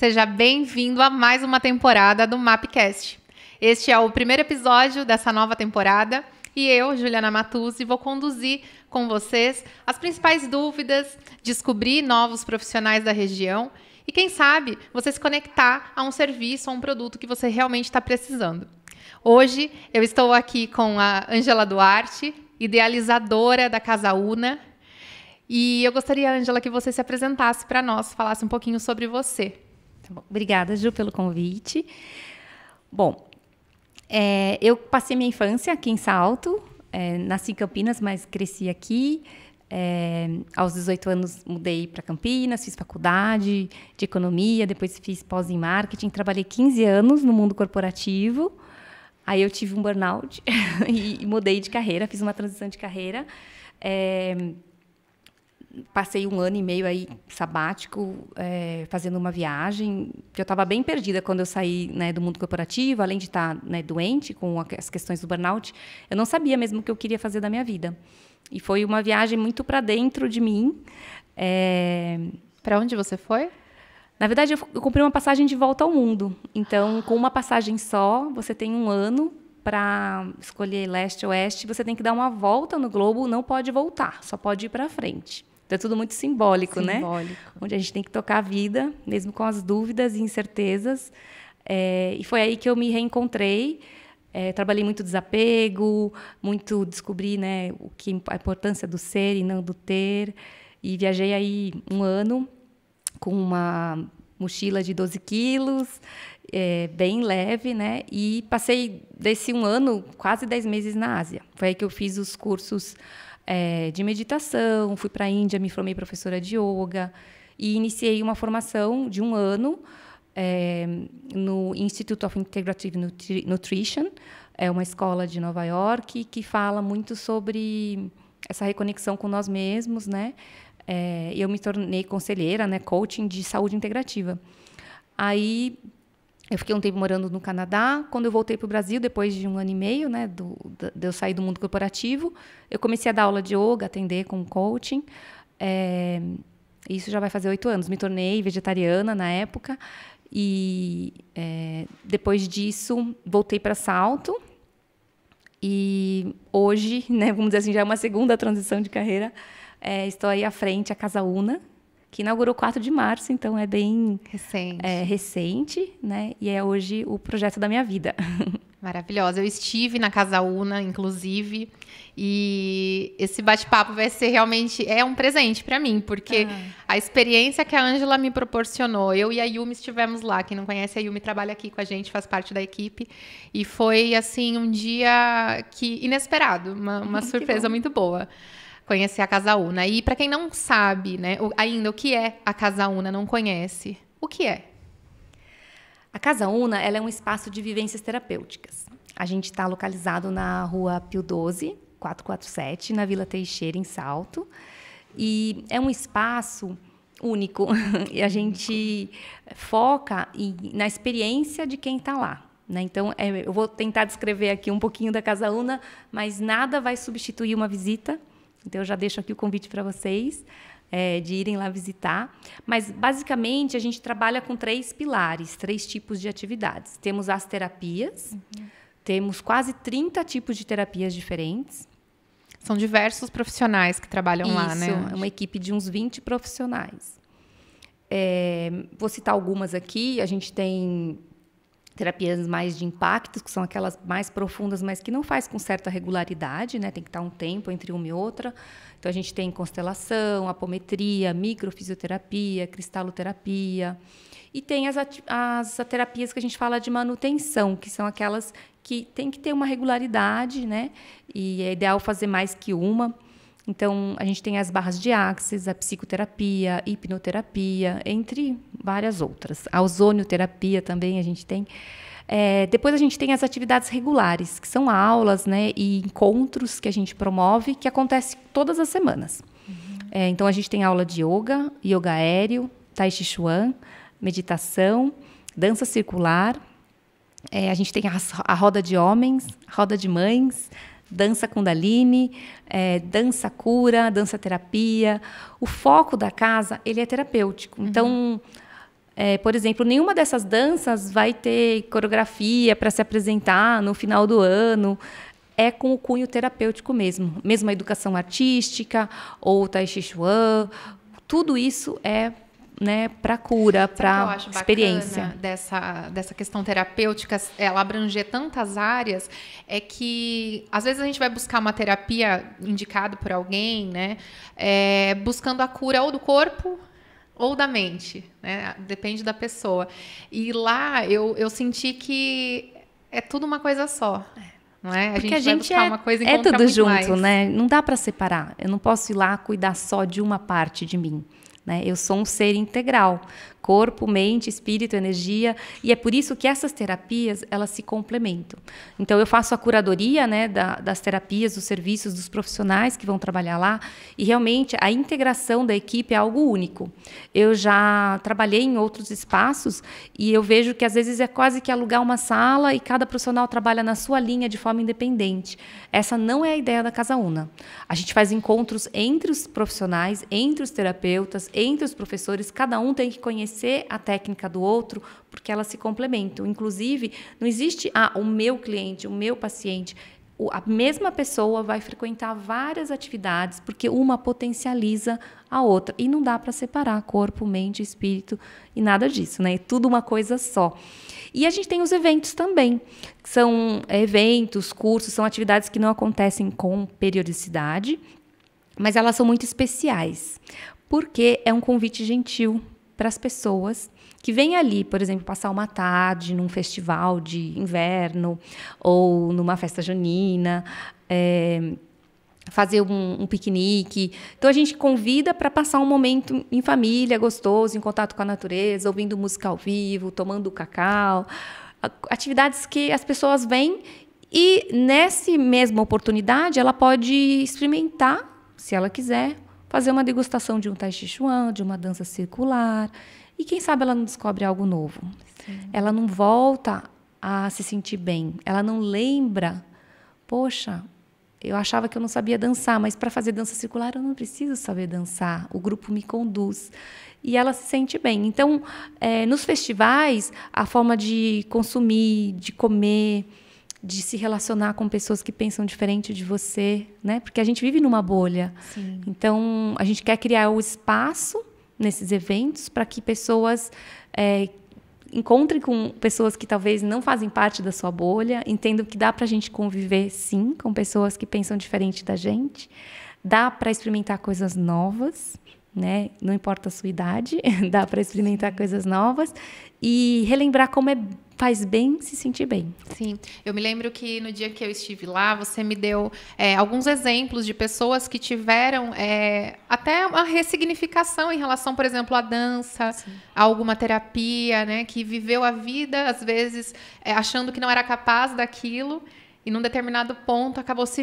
Seja bem-vindo a mais uma temporada do Mapcast. Este é o primeiro episódio dessa nova temporada e eu, Juliana Matuzzi, vou conduzir com vocês as principais dúvidas, descobrir novos profissionais da região e, quem sabe, você se conectar a um serviço, a um produto que você realmente está precisando. Hoje eu estou aqui com a Ângela Duarte, idealizadora da Casa Una, e eu gostaria, Ângela, que você se apresentasse para nós, falasse um pouquinho sobre você. Tá bom. Obrigada, Ju, pelo convite. Bom, eu passei minha infância aqui em Salto, nasci em Campinas, mas cresci aqui. Aos 18 anos mudei para Campinas, fiz faculdade de economia, depois fiz pós em marketing, trabalhei 15 anos no mundo corporativo. Aí eu tive um burnout e mudei de carreira, fiz uma transição de carreira. Passei 1 ano e meio aí sabático, fazendo uma viagem, que eu estava bem perdida quando eu saí, né, do mundo corporativo, além de estar, né, doente com as questões do burnout, eu não sabia mesmo o que eu queria fazer da minha vida. E foi uma viagem muito para dentro de mim. Para onde você foi? Na verdade, eu comprei uma passagem de volta ao mundo. Então, com uma passagem só, você tem 1 ano para escolher leste ou oeste, você tem que dar uma volta no globo, não pode voltar, só pode ir para frente. Então, é tudo muito simbólico, né? Onde a gente tem que tocar a vida, mesmo com as dúvidas e incertezas. E foi aí que eu me reencontrei. Trabalhei muito desapego, muito descobri, né, a importância do ser e não do ter. E viajei aí 1 ano com uma mochila de 12 quilos, bem leve, né? E passei desse 1 ano, quase 10 meses na Ásia. Foi aí que eu fiz os cursos de meditação, fui para a Índia, me formei professora de yoga e iniciei uma formação de 1 ano no Institute of Integrative Nutrition, é uma escola de Nova York que fala muito sobre essa reconexão com nós mesmos, né? Eu me tornei conselheira, né, coaching de saúde integrativa. Aí eu fiquei um tempo morando no Canadá. Quando eu voltei para o Brasil, depois de 1 ano e meio, né, de eu sair do mundo corporativo, eu comecei a dar aula de yoga, atender com coaching. Isso já vai fazer 8 anos. Me tornei vegetariana na época. E depois disso, voltei para Salto. E hoje, né, vamos dizer assim, já é uma segunda transição de carreira. Estou aí à frente, a Casa Una, que inaugurou 4 de março, então é bem recente, né? E é hoje o projeto da minha vida. Maravilhosa. Eu estive na Casa Una, inclusive, e esse bate-papo vai ser realmente um presente para mim, porque a experiência que a Ângela me proporcionou, eu e a Yumi estivemos lá. Quem não conhece, a Yumi trabalha aqui com a gente, faz parte da equipe, e foi assim um dia inesperado, uma surpresa muito boa. Conhecer a Casa Una. E para quem não sabe, né, ainda o que é a Casa Una, não conhece, o que é? A Casa Una, ela é um espaço de vivências terapêuticas. A gente está localizado na Rua Pio 12, 447, na Vila Teixeira, em Salto. E é um espaço único. E a gente foca na experiência de quem está lá. Né? Então, eu vou tentar descrever aqui um pouquinho da Casa Una, mas nada vai substituir uma visita. Então, eu já deixo aqui o convite para vocês de irem lá visitar. Mas, basicamente, a gente trabalha com 3 pilares, 3 tipos de atividades. Temos as terapias, temos quase 30 tipos de terapias diferentes. São diversos profissionais que trabalham lá, né? Isso, é uma equipe de uns 20 profissionais. Vou citar algumas aqui. A gente tem terapias mais de impacto, que são aquelas mais profundas, mas que não faz com certa regularidade, né? Tem que estar um tempo entre uma e outra. Então, a gente tem constelação, apometria, microfisioterapia, cristaloterapia. E tem as terapias que a gente fala de manutenção, que são aquelas que tem que ter uma regularidade, né? E é ideal fazer mais que uma. Então, a gente tem as barras de axis, a psicoterapia, hipnoterapia, entre várias outras. A ozonioterapia também a gente tem. Depois a gente tem as atividades regulares, que são aulas, né, e encontros que a gente promove, que acontecem todas as semanas. Então, a gente tem aula de yoga, yoga aéreo, tai chi chuan, meditação, dança circular. A gente tem a roda de homens, roda de mães, dança Kundalini, dança cura, dança terapia. O foco da casa, ele é terapêutico. Então, Por exemplo, nenhuma dessas danças vai ter coreografia para se apresentar no final do ano. É com o cunho terapêutico mesmo a educação artística ou Tai Chi Chuan, tudo isso é, né, para cura, para experiência. Dessa questão terapêutica, ela abranger tantas áreas, é que às vezes a gente vai buscar uma terapia indicada por alguém, né, buscando a cura ou do corpo ou da mente, né, depende da pessoa. E lá eu senti que é tudo uma coisa só. Não é? Porque a gente vai buscar uma coisa e encontra tudo muito junto, mais. Né? Não dá para separar. Eu não posso ir lá cuidar só de uma parte de mim. Né? Eu sou um ser integral, corpo, mente, espírito, energia, e é por isso que essas terapias elas se complementam. Então eu faço a curadoria, né, das terapias, dos serviços, dos profissionais que vão trabalhar lá, e realmente a integração da equipe é algo único. Eu já trabalhei em outros espaços e eu vejo que às vezes é quase que alugar uma sala e cada profissional trabalha na sua linha de forma independente. Essa não é a ideia da Casa Una. A gente faz encontros entre os profissionais, entre os terapeutas, entre os professores, cada um tem que conhecer a técnica do outro, porque elas se complementam. Inclusive, não existe o meu cliente, o meu paciente. A mesma pessoa vai frequentar várias atividades, porque uma potencializa a outra. E não dá para separar corpo, mente, espírito e nada disso, né? É tudo uma coisa só. E a gente tem os eventos também, que são eventos, cursos, são atividades que não acontecem com periodicidade, mas elas são muito especiais, porque é um convite gentil para as pessoas que vêm ali, por exemplo, passar uma tarde num festival de inverno ou numa festa junina, fazer um piquenique. Então, a gente convida para passar um momento em família, gostoso, em contato com a natureza, ouvindo música ao vivo, tomando cacau. Atividades que as pessoas vêm e, nessa mesma oportunidade, ela pode experimentar, se ela quiser, fazer uma degustação de um Tai Chi Chuan, de uma dança circular. E quem sabe ela não descobre algo novo. Sim. Ela não volta a se sentir bem. Ela não lembra, poxa, eu achava que eu não sabia dançar, mas para fazer dança circular eu não preciso saber dançar. O grupo me conduz. E ela se sente bem. Então, nos festivais, a forma de consumir, de comer, de se relacionar com pessoas que pensam diferente de você, né? Porque a gente vive numa bolha. Sim. Então, a gente quer criar o espaço nesses eventos para que pessoas encontrem com pessoas que talvez não fazem parte da sua bolha, entendam que dá para a gente conviver, sim, com pessoas que pensam diferente da gente, dá para experimentar coisas novas, né? Não importa a sua idade, dá para experimentar coisas novas e relembrar como faz bem se sentir bem. Sim, eu me lembro que no dia que eu estive lá, você me deu alguns exemplos de pessoas que tiveram até uma ressignificação em relação, por exemplo, à dança, sim, a alguma terapia, né, que viveu a vida, às vezes, achando que não era capaz daquilo, e num determinado ponto acabou se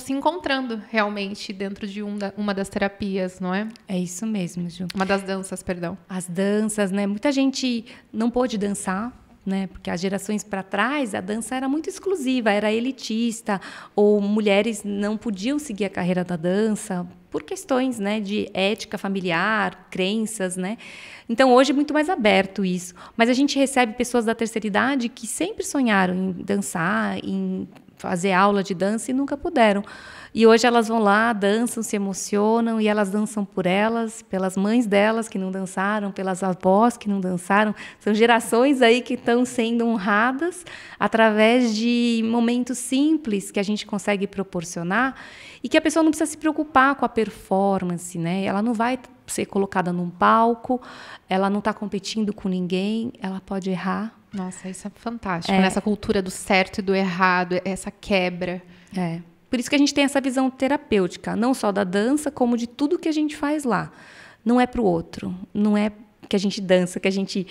encontrando realmente dentro de uma das terapias, não é? É isso mesmo, Ju. Uma das danças, perdão. As danças, né? Muita gente não pôde dançar, né? Porque as gerações para trás, a dança era muito exclusiva, era elitista, ou mulheres não podiam seguir a carreira da dança por questões, né, de ética familiar, crenças, né? Então, hoje é muito mais aberto isso. Mas a gente recebe pessoas da terceira idade que sempre sonharam em dançar, em fazer aula de dança e nunca puderam. E hoje elas vão lá, dançam, se emocionam, e elas dançam por elas, pelas mães delas que não dançaram, pelas avós que não dançaram. São gerações aí que estão sendo honradas através de momentos simples que a gente consegue proporcionar e que a pessoa não precisa se preocupar com a performance, né? Ela não vai ser colocada num palco, ela não está competindo com ninguém, ela pode errar. Nossa, isso é fantástico, nessa cultura do certo e do errado, essa quebra. Por isso que a gente tem essa visão terapêutica, não só da dança, como de tudo que a gente faz lá. Não é para o outro, não é que a gente dança, que a gente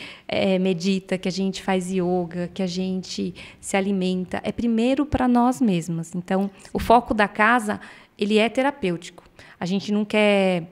medita, que a gente faz yoga, que a gente se alimenta. É primeiro para nós mesmas. Então, o foco da casa, ele é terapêutico. A gente não quer,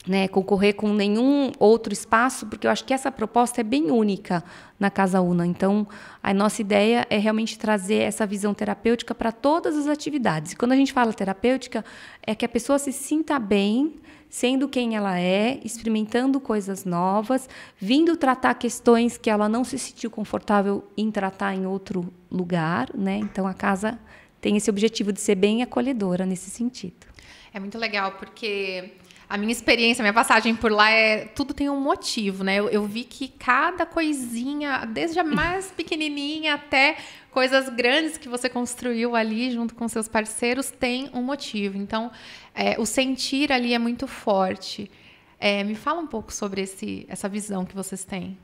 né, concorrer com nenhum outro espaço, porque eu acho que essa proposta é bem única na Casa Una. Então, a nossa ideia é realmente trazer essa visão terapêutica para todas as atividades. E quando a gente fala terapêutica, é que a pessoa se sinta bem, sendo quem ela é, experimentando coisas novas, vindo tratar questões que ela não se sentiu confortável em tratar em outro lugar, né? Então, a casa tem esse objetivo de ser bem acolhedora nesse sentido. É muito legal, porque a minha experiência, a minha passagem por lá, tudo tem um motivo, né? Eu vi que cada coisinha, desde a mais pequenininha até coisas grandes que você construiu ali junto com seus parceiros, tem um motivo. Então, o sentir ali é muito forte. Me fala um pouco sobre essa visão que vocês têm.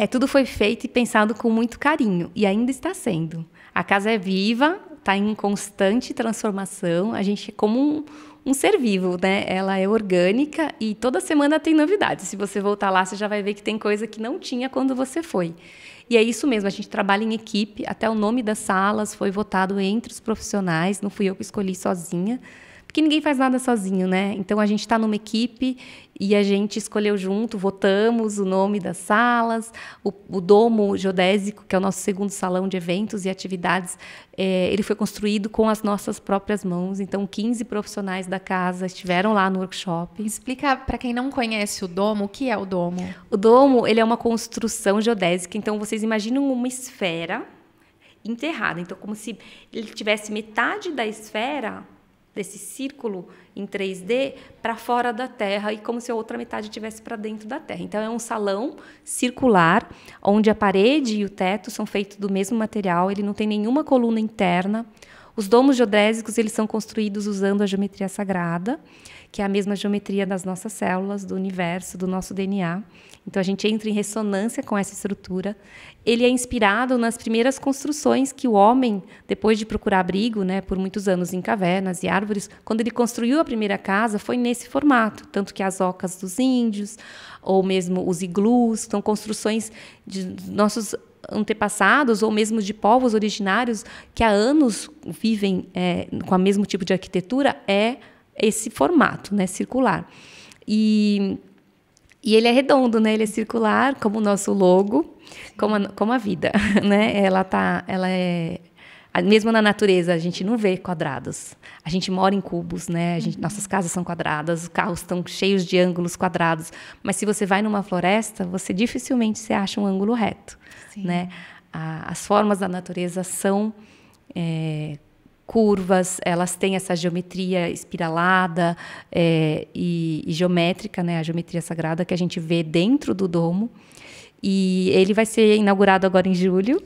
Tudo foi feito e pensado com muito carinho, e ainda está sendo. A casa é viva, está em constante transformação, a gente é como um ser vivo, né? Ela é orgânica e toda semana tem novidades. Se você voltar lá, você já vai ver que tem coisa que não tinha quando você foi. E é isso mesmo, a gente trabalha em equipe, até o nome das salas foi votado entre os profissionais, não fui eu que escolhi sozinha, porque ninguém faz nada sozinho, né? Então, a gente está numa equipe e a gente escolheu junto, votamos o nome das salas, o domo geodésico, que é o nosso segundo salão de eventos e atividades, ele foi construído com as nossas próprias mãos. Então, 15 profissionais da casa estiveram lá no workshop. Explica para quem não conhece o domo, o que é o domo? O domo, ele é uma construção geodésica. Então, vocês imaginam uma esfera enterrada. Então, como se ele tivesse metade da esfera desse círculo em 3D para fora da Terra e como se a outra metade estivesse para dentro da Terra. Então, é um salão circular, onde a parede e o teto são feitos do mesmo material, ele não tem nenhuma coluna interna. Os domos geodésicos, eles são construídos usando a geometria sagrada, que é a mesma geometria das nossas células, do universo, do nosso DNA. Então, a gente entra em ressonância com essa estrutura. Ele é inspirado nas primeiras construções que o homem, depois de procurar abrigo, né, por muitos anos em cavernas e árvores, quando ele construiu a primeira casa, foi nesse formato. Tanto que as ocas dos índios, ou mesmo os iglus, são construções de nossos antepassados, ou mesmo de povos originários que há anos vivem com o mesmo tipo de arquitetura, é esse formato, né, circular. E ele é redondo, né? Ele é circular, como o nosso logo, como a vida, né? Ela é mesmo na natureza, a gente não vê quadrados. A gente mora em cubos, né? Nossas casas são quadradas, os carros estão cheios de ângulos quadrados. Mas se você vai numa floresta, você dificilmente se acha um ângulo reto, né? As formas da natureza são curvas, elas têm essa geometria espiralada e geométrica, né? A geometria sagrada que a gente vê dentro do domo. E ele vai ser inaugurado agora em julho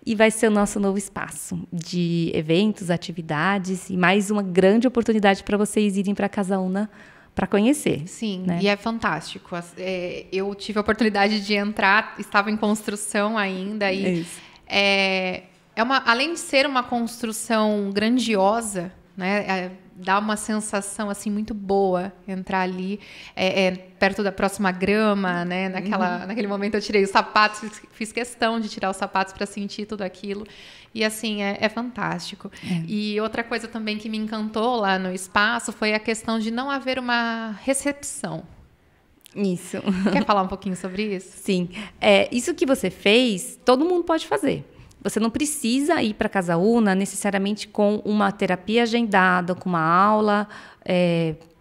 e vai ser o nosso novo espaço de eventos, atividades e mais uma grande oportunidade para vocês irem para a Casa Una para conhecer. Sim, né? E é fantástico. Eu tive a oportunidade de entrar, estava em construção ainda e além de ser uma construção grandiosa, né, dá uma sensação assim muito boa entrar ali perto da próxima grama, né? Naquele momento eu tirei os sapatos, fiz questão de tirar os sapatos para sentir tudo aquilo. E assim, é fantástico. E outra coisa também que me encantou lá no espaço foi a questão de não haver uma recepção. Isso. Quer falar um pouquinho sobre isso? Sim. Isso que você fez, todo mundo pode fazer. Você não precisa ir para a Casa Una necessariamente com uma terapia agendada, com uma aula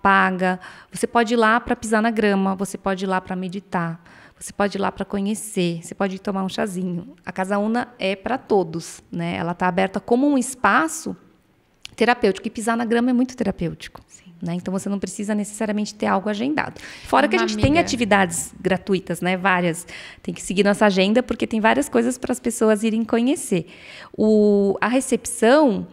paga. Você pode ir lá para pisar na grama, você pode ir lá para meditar, você pode ir lá para conhecer, você pode ir tomar um chazinho. A Casa Una é para todos, né? Ela está aberta como um espaço terapêutico, e pisar na grama é muito terapêutico. Né? Então, você não precisa necessariamente ter algo agendado. Fora que a gente tem atividades gratuitas, né? Várias. Tem que seguir nossa agenda, porque tem várias coisas para as pessoas irem conhecer. A recepção,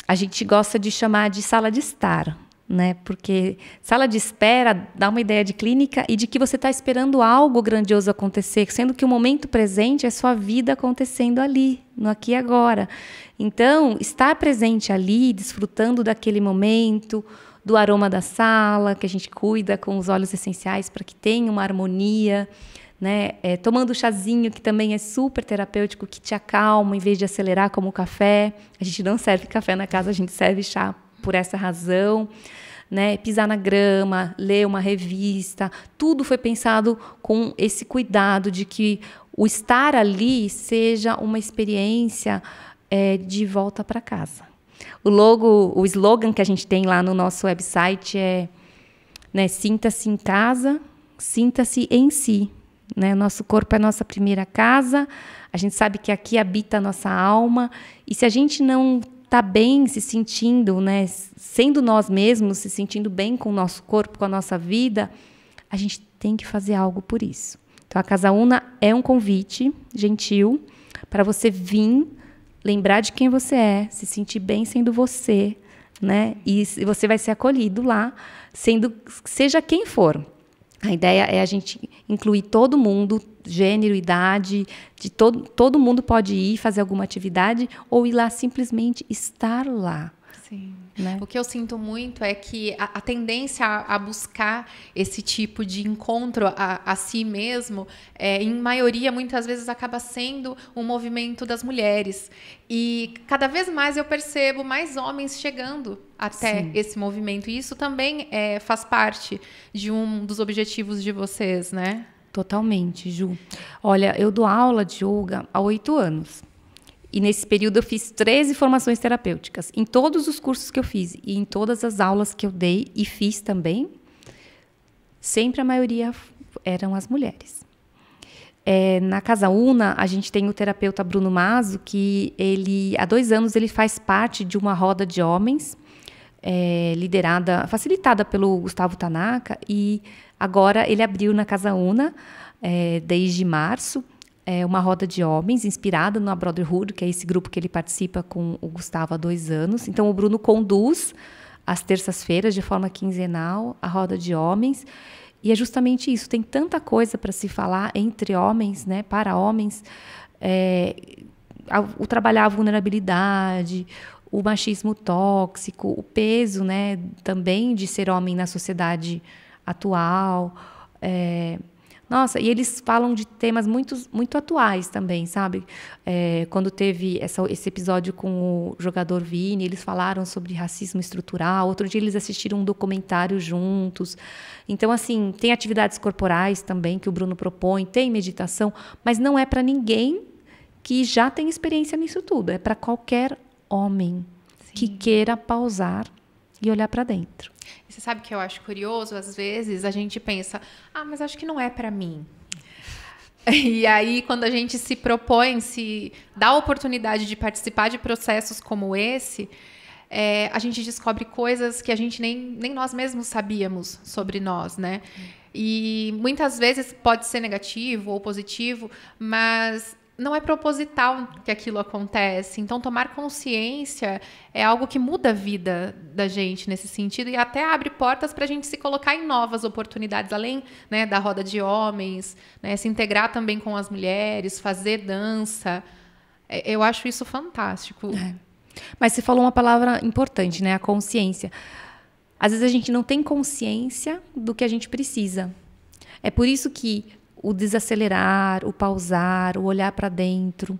a gente gosta de chamar de sala de estar, né? Porque sala de espera dá uma ideia de clínica e de que você está esperando algo grandioso acontecer, sendo que o momento presente é sua vida acontecendo ali, no aqui e agora. Então, estar presente ali, desfrutando daquele momento, do aroma da sala, que a gente cuida com os óleos essenciais para que tenha uma harmonia, né? Tomando chazinho, que também é super terapêutico, que te acalma em vez de acelerar como o café. A gente não serve café na casa, a gente serve chá por essa razão. Né? Pisar na grama, ler uma revista, tudo foi pensado com esse cuidado de que o estar ali seja uma experiência de volta para casa. O slogan que a gente tem lá no nosso website é né? Sinta-se em casa, sinta-se em si, né? Nosso corpo é a nossa primeira casa, a gente sabe que aqui habita a nossa alma, e se a gente não está bem se sentindo, né? Sendo nós mesmos, se sentindo bem com o nosso corpo, com a nossa vida, a gente tem que fazer algo por isso. Então, a Casa Una é um convite gentil para você vir, lembrar de quem você é, se sentir bem sendo você, né? E você vai ser acolhido lá, seja quem for. A ideia é a gente incluir todo mundo, gênero, idade, todo mundo pode ir fazer alguma atividade ou ir lá simplesmente estar lá. Sim. Né? O que eu sinto muito é que a tendência a buscar esse tipo de encontro a si mesmo, em maioria, muitas vezes, acaba sendo um movimento das mulheres. E cada vez mais eu percebo mais homens chegando até Sim. esse movimento. E isso também faz parte de um dos objetivos de vocês, né? Totalmente, Ju. Olha, eu dou aula de yoga há 8 anos. E nesse período eu fiz 13 formações terapêuticas. Em todos os cursos que eu fiz e em todas as aulas que eu dei e fiz também, sempre a maioria eram as mulheres. Na Casa Una, a gente tem o terapeuta Bruno Maso, que há 2 anos ele faz parte de uma roda de homens, facilitada pelo Gustavo Tanaka, e agora ele abriu na Casa Una, desde março, uma roda de homens inspirada no Brotherhood, que é esse grupo que ele participa com o Gustavo há 2 anos. Então, o Bruno conduz às terças-feiras, de forma quinzenal, a roda de homens. E é justamente isso. Tem tanta coisa para se falar entre homens, né, para homens. O trabalhar a vulnerabilidade, o machismo tóxico, o peso, né, também de ser homem na sociedade atual. Nossa, e eles falam de temas muito, muito atuais também, sabe? Quando teve esse episódio com o jogador Vini, eles falaram sobre racismo estrutural. Outro dia eles assistiram um documentário juntos. Então, assim, tem atividades corporais também que o Bruno propõe, tem meditação, mas não é para ninguém que já tem experiência nisso tudo. É para qualquer homem que queira pausar e olhar para dentro. E você sabe o que eu acho curioso? Às vezes a gente pensa, mas acho que não é para mim. E aí, quando a gente se propõe, se dá a oportunidade de participar de processos como esse, a gente descobre coisas que a gente nem nós mesmos sabíamos sobre nós, né? E muitas vezes pode ser negativo ou positivo, mas não é proposital que aquilo acontece. Então, tomar consciência é algo que muda a vida da gente nesse sentido e até abre portas para a gente se colocar em novas oportunidades, além, né, da roda de homens, né, se integrar também com as mulheres, fazer dança. Eu acho isso fantástico. Mas você falou uma palavra importante, né? A consciência. Às vezes a gente não tem consciência do que a gente precisa. É por isso que o desacelerar, o pausar, o olhar para dentro,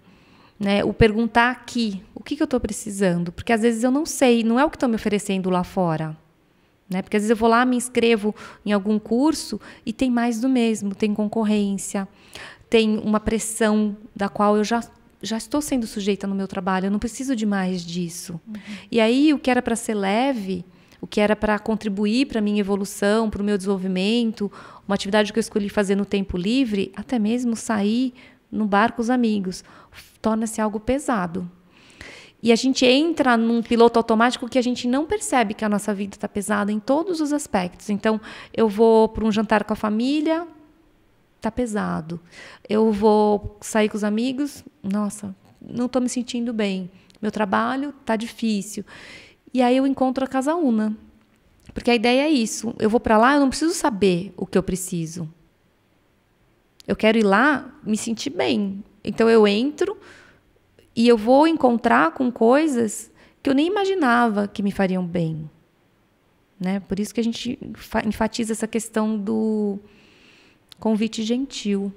né? O perguntar aqui, o que eu estou precisando? Porque às vezes eu não sei, não é o que estão me oferecendo lá fora. Né? Porque às vezes eu vou lá, me inscrevo em algum curso e tem mais do mesmo, tem concorrência, tem uma pressão da qual eu já estou sendo sujeita no meu trabalho, eu não preciso de mais disso. E aí o que era para ser leve, o que era para contribuir para a minha evolução, para o meu desenvolvimento, uma atividade que eu escolhi fazer no tempo livre, até mesmo sair no bar com os amigos, torna-se algo pesado. E a gente entra num piloto automático que a gente não percebe que a nossa vida está pesada em todos os aspectos. Então, eu vou para um jantar com a família, está pesado. Eu vou sair com os amigos, nossa, não estou me sentindo bem. Meu trabalho está difícil. E aí eu encontro a Casa Una. Porque a ideia é isso. Eu vou para lá, eu não preciso saber o que eu preciso. Eu quero ir lá me sentir bem. Então eu entro e eu vou encontrar com coisas que eu nem imaginava que me fariam bem. Né? Por isso que a gente enfatiza essa questão do convite gentil.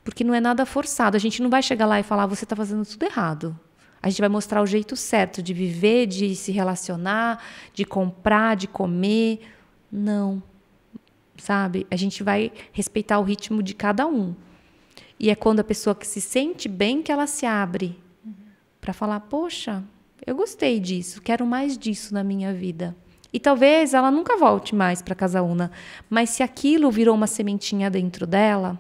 Porque não é nada forçado. A gente não vai chegar lá e falar, você está fazendo tudo errado. A gente vai mostrar o jeito certo de viver, de se relacionar, de comprar, de comer. Não. Sabe? A gente vai respeitar o ritmo de cada um. E é quando a pessoa que se sente bem que ela se abre para falar, poxa, eu gostei disso, quero mais disso na minha vida. E talvez ela nunca volte mais para Casaúna. Mas se aquilo virou uma sementinha dentro dela,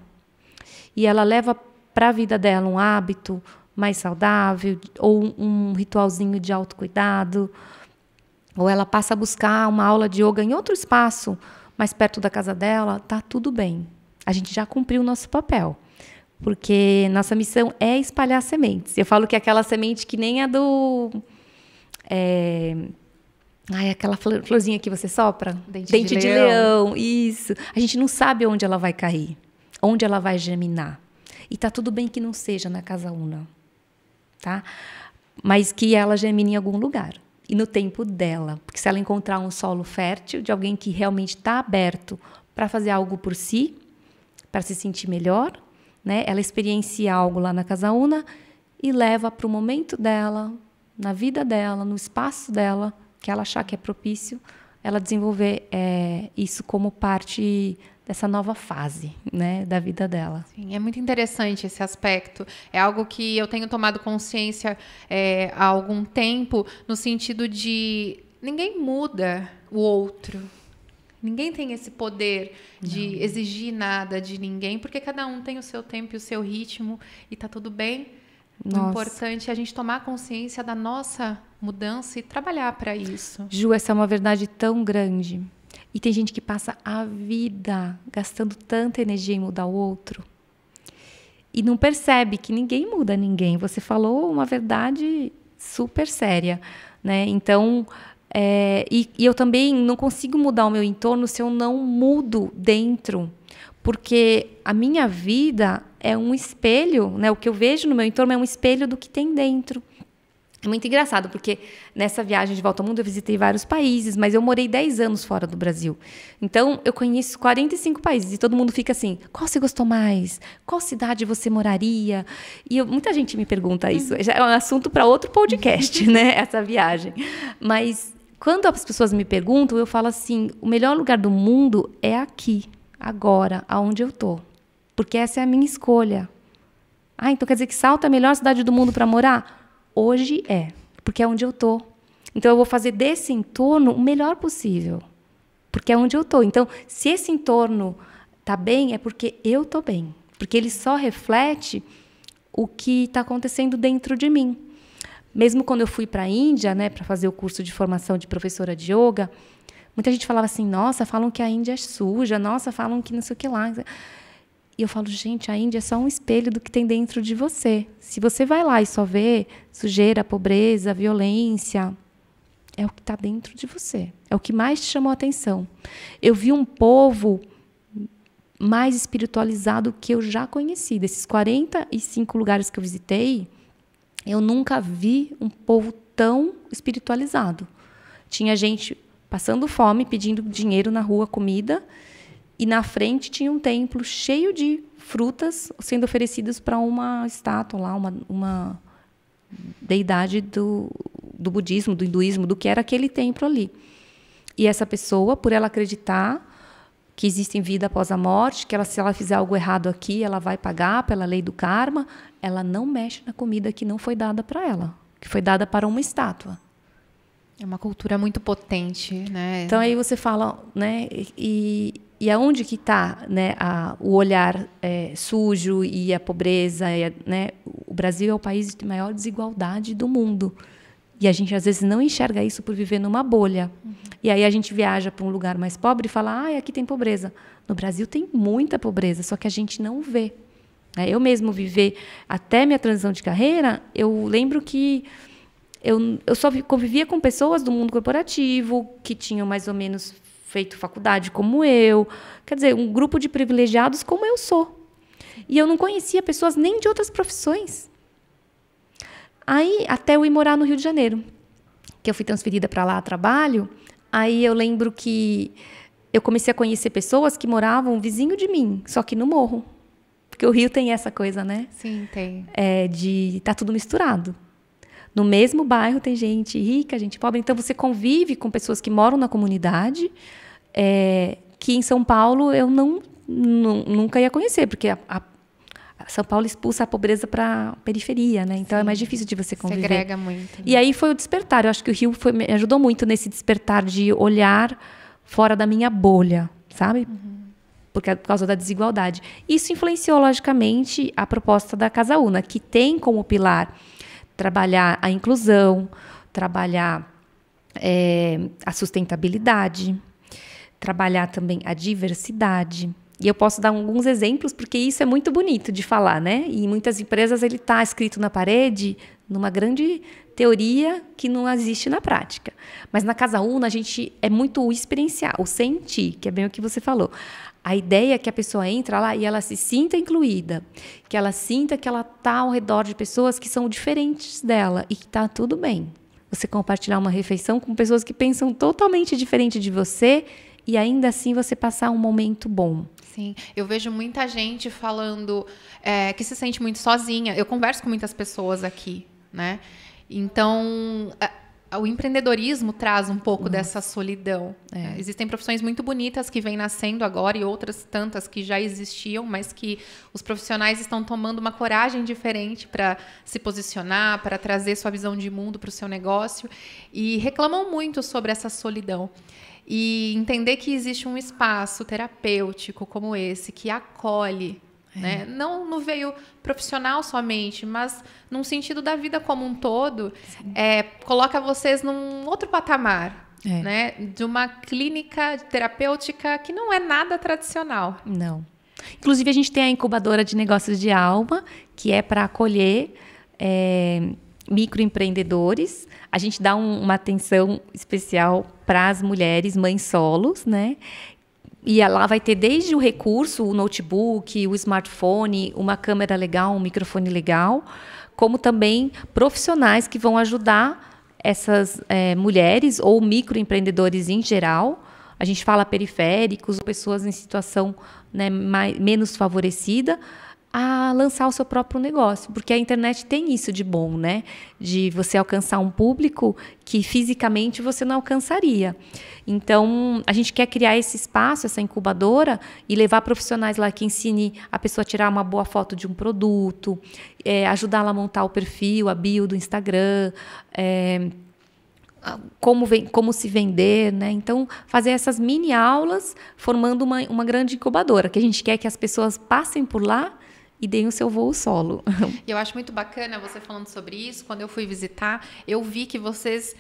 e ela leva para a vida dela um hábito mais saudável, ou um ritualzinho de autocuidado, ou ela passa a buscar uma aula de yoga em outro espaço, mais perto da casa dela, tá tudo bem. A gente já cumpriu o nosso papel. Porque nossa missão é espalhar sementes. Eu falo que é aquela semente que nem a do... aquela florzinha que você sopra. Dente de leão. Isso. A gente não sabe onde ela vai cair, onde ela vai germinar. E tá tudo bem que não seja na Casaúna, tá? Mas que ela germine em algum lugar. E no tempo dela. Porque se ela encontrar um solo fértil de alguém que realmente está aberto para fazer algo por si, para se sentir melhor, né? Ela experiencia algo lá na Casaúna e leva para o momento dela, na vida dela, no espaço dela, que ela achar que é propício, ela desenvolver isso como parte dessa nova fase, né, da vida dela. Sim, é muito interessante esse aspecto. É algo que eu tenho tomado consciência há algum tempo, no sentido de ninguém muda o outro. Ninguém tem esse poder de exigir nada de ninguém, porque cada um tem o seu tempo e o seu ritmo, e tá tudo bem. O importante é a gente tomar consciência da nossa mudança e trabalhar para isso. Ju, essa é uma verdade tão grande. E tem gente que passa a vida gastando tanta energia em mudar o outro e não percebe que ninguém muda ninguém. Você falou uma verdade super séria, né? Então, e eu também não consigo mudar o meu entorno se eu não mudo dentro, porque a minha vida é um espelho, né? O que eu vejo no meu entorno é um espelho do que tem dentro. É muito engraçado, porque nessa viagem de volta ao mundo eu visitei vários países, mas eu morei 10 anos fora do Brasil. Então, eu conheço 45 países e todo mundo fica assim, qual você gostou mais? Qual cidade você moraria? E muita gente me pergunta isso. Já é um assunto para outro podcast, né? Essa viagem. Mas quando as pessoas me perguntam, eu falo assim, o melhor lugar do mundo é aqui, agora, aonde eu tô. Porque essa é a minha escolha. Ah, então quer dizer que Salta é a melhor cidade do mundo para morar? Hoje porque é onde eu tô. Então, eu vou fazer desse entorno o melhor possível, porque é onde eu tô. Então, se esse entorno tá bem, é porque eu tô bem, porque ele só reflete o que está acontecendo dentro de mim. Mesmo quando eu fui para a Índia, né, para fazer o curso de formação de professora de yoga, muita gente falava assim, nossa, falam que a Índia é suja, nossa, falam que não sei o que lá. E eu falo, gente, a Índia é só um espelho do que tem dentro de você. Se você vai lá e só vê sujeira, pobreza, violência, é o que está dentro de você. É o que mais te chamou a atenção. Eu vi um povo mais espiritualizado que eu já conheci. Desses 45 lugares que eu visitei, eu nunca vi um povo tão espiritualizado. Tinha gente passando fome, pedindo dinheiro na rua, comida, e na frente tinha um templo cheio de frutas sendo oferecidas para uma estátua lá, uma deidade do budismo, do hinduísmo, do que era aquele templo ali. E essa pessoa, por ela acreditar que existe vida após a morte, que se ela fizer algo errado aqui, ela vai pagar pela lei do karma, ela não mexe na comida que não foi dada para ela, que foi dada para uma estátua. É uma cultura muito potente, né? Então, aí você fala, né? E aonde que está, né, o olhar sujo e a pobreza? Né? O Brasil é o país de maior desigualdade do mundo. E a gente, às vezes, não enxerga isso por viver numa bolha. Uhum. E aí a gente viaja para um lugar mais pobre e fala, aqui tem pobreza. No Brasil tem muita pobreza, só que a gente não vê. Eu mesmo viver até minha transição de carreira, eu lembro que eu só convivia com pessoas do mundo corporativo, que tinham mais ou menos feito faculdade como eu. Quer dizer, um grupo de privilegiados como eu sou. E eu não conhecia pessoas nem de outras profissões. Aí, até eu ir morar no Rio de Janeiro, que eu fui transferida para lá a trabalho, aí eu lembro que eu comecei a conhecer pessoas que moravam vizinho de mim, só que no morro. Porque o Rio tem essa coisa, né? Sim, tem. De estar tudo misturado. No mesmo bairro tem gente rica, gente pobre. Então, você convive com pessoas que moram na comunidade, que em São Paulo eu nunca ia conhecer, porque São Paulo expulsa a pobreza para a periferia, né? Então é mais difícil de você conviver. Segrega muito. Né? E aí foi o despertar. Eu acho que o Rio me ajudou muito nesse despertar de olhar fora da minha bolha, sabe? Por causa da desigualdade. Isso influenciou, logicamente, a proposta da Casa Una, que tem como pilar trabalhar a inclusão, trabalhar a sustentabilidade, trabalhar também a diversidade. E eu posso dar alguns exemplos, porque isso é muito bonito de falar, né? E em muitas empresas ele está escrito na parede, numa grande teoria que não existe na prática. Mas na Casa Una a gente é muito experiencial, o sentir, que é bem o que você falou. A ideia é que a pessoa entra lá e ela se sinta incluída, que ela sinta que ela está ao redor de pessoas que são diferentes dela e que está tudo bem. Você compartilhar uma refeição com pessoas que pensam totalmente diferente de você e ainda assim você passar um momento bom. Sim, eu vejo muita gente falando que se sente muito sozinha. Eu converso com muitas pessoas aqui, né? Então, o empreendedorismo traz um pouco dessa solidão. Existem profissões muito bonitas que vêm nascendo agora e outras tantas que já existiam, mas que os profissionais estão tomando uma coragem diferente para se posicionar, para trazer sua visão de mundo para o seu negócio e reclamam muito sobre essa solidão. E entender que existe um espaço terapêutico como esse, que acolhe, né? Não no veio profissional somente, mas num sentido da vida como um todo, coloca vocês num outro patamar, né? De uma clínica terapêutica que não é nada tradicional. Não. Inclusive, a gente tem a incubadora de negócios de alma, que é para acolher microempreendedores. A gente dá uma atenção especial para as mulheres, mães solos, né? E lá vai ter desde o recurso, o notebook, o smartphone, uma câmera legal, um microfone legal, como também profissionais que vão ajudar essas mulheres ou microempreendedores em geral. A gente fala periféricos, pessoas em situação, né, menos favorecida, a lançar o seu próprio negócio, porque a internet tem isso de bom, né? De você alcançar um público que fisicamente você não alcançaria. Então, a gente quer criar esse espaço, essa incubadora, e levar profissionais lá que ensine a pessoa a tirar uma boa foto de um produto, ajudá-la a montar o perfil, a bio do Instagram, como se vender, né? Então, fazer essas mini aulas formando uma grande incubadora, que a gente quer que as pessoas passem por lá e deem o seu voo solo. E eu acho muito bacana você falando sobre isso. Quando eu fui visitar, eu vi que vocês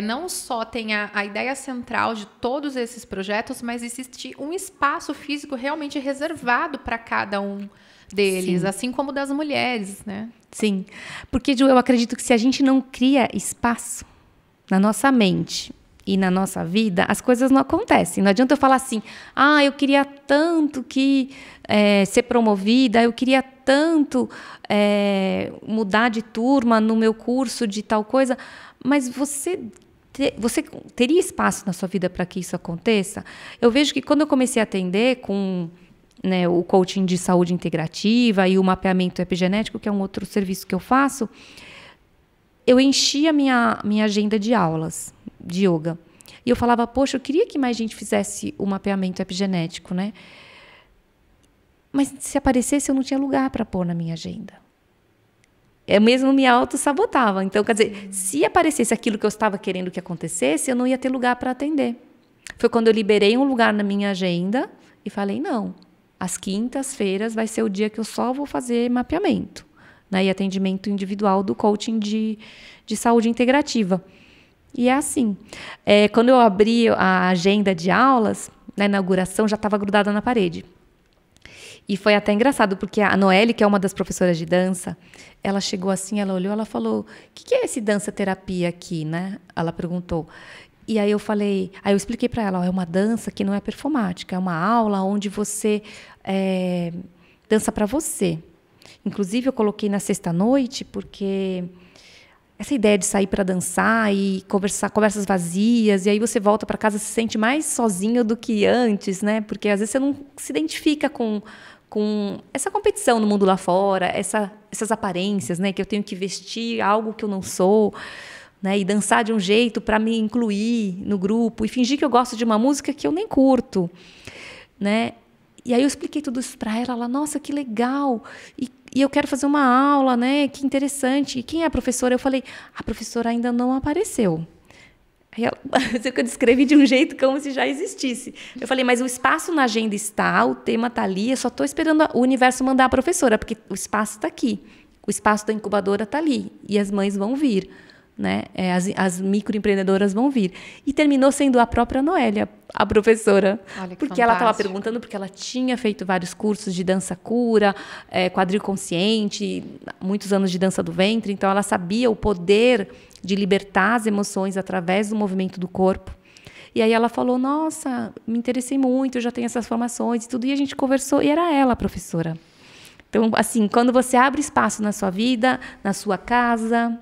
não só têm a ideia central de todos esses projetos, mas existe um espaço físico realmente reservado para cada um deles, assim como das mulheres, né? Sim, porque eu acredito que se a gente não cria espaço na nossa mente e na nossa vida, as coisas não acontecem. Não adianta eu falar assim, eu queria tanto ser promovida, eu queria tanto mudar de turma no meu curso de tal coisa, mas você teria espaço na sua vida para que isso aconteça? Eu vejo que quando eu comecei a atender com o coaching de saúde integrativa e o mapeamento epigenético, que é um outro serviço que eu faço, eu enchi a minha agenda de aulas de yoga. E eu falava, poxa, eu queria que mais gente fizesse o mapeamento epigenético, né? Mas se aparecesse, eu não tinha lugar para pôr na minha agenda. Eu mesmo me auto-sabotava. Então, quer dizer, se aparecesse aquilo que eu estava querendo que acontecesse, eu não ia ter lugar para atender. Foi quando eu liberei um lugar na minha agenda e falei, não, às quintas-feiras vai ser o dia que eu só vou fazer mapeamento, né? E atendimento individual do coaching de saúde integrativa. E é assim. Quando eu abri a agenda de aulas, na inauguração, já estava grudada na parede. E foi até engraçado, porque a Noelle, que é uma das professoras de dança, ela chegou assim, ela olhou, ela falou, o que é esse dança-terapia aqui, né? Ela perguntou. E aí eu expliquei para ela, é uma dança que não é performática, é uma aula onde você dança para você. Inclusive, eu coloquei na sexta-noite, porque essa ideia de sair para dançar e conversas vazias, e aí você volta para casa e se sente mais sozinho do que antes, né? Porque às vezes você não se identifica com essa competição no mundo lá fora, essas aparências, né? Que eu tenho que vestir algo que eu não sou, né? E dançar de um jeito para me incluir no grupo, e fingir que eu gosto de uma música que eu nem curto, né? E aí eu expliquei tudo isso para ela, nossa, que legal! eu quero fazer uma aula, né? Que interessante. E quem é a professora? Eu falei, a professora ainda não apareceu. Aí eu descrevi de um jeito como se já existisse. Eu falei, mas o espaço na agenda está, o tema está ali, eu só estou esperando o universo mandar a professora, porque o espaço está aqui. O espaço da incubadora está ali. E as mães vão vir. Né? As microempreendedoras vão vir. E terminou sendo a própria Noélia, a professora. Olha que porque fantástico. ela estava perguntando, porque ela tinha feito vários cursos de dança cura, quadril consciente, muitos anos de dança do ventre, então ela sabia o poder de libertar as emoções através do movimento do corpo. E aí ela falou, nossa, me interessei muito, eu já tenho essas formações e tudo, e a gente conversou, e era ela a professora. Então, assim, quando você abre espaço na sua vida, na sua casa...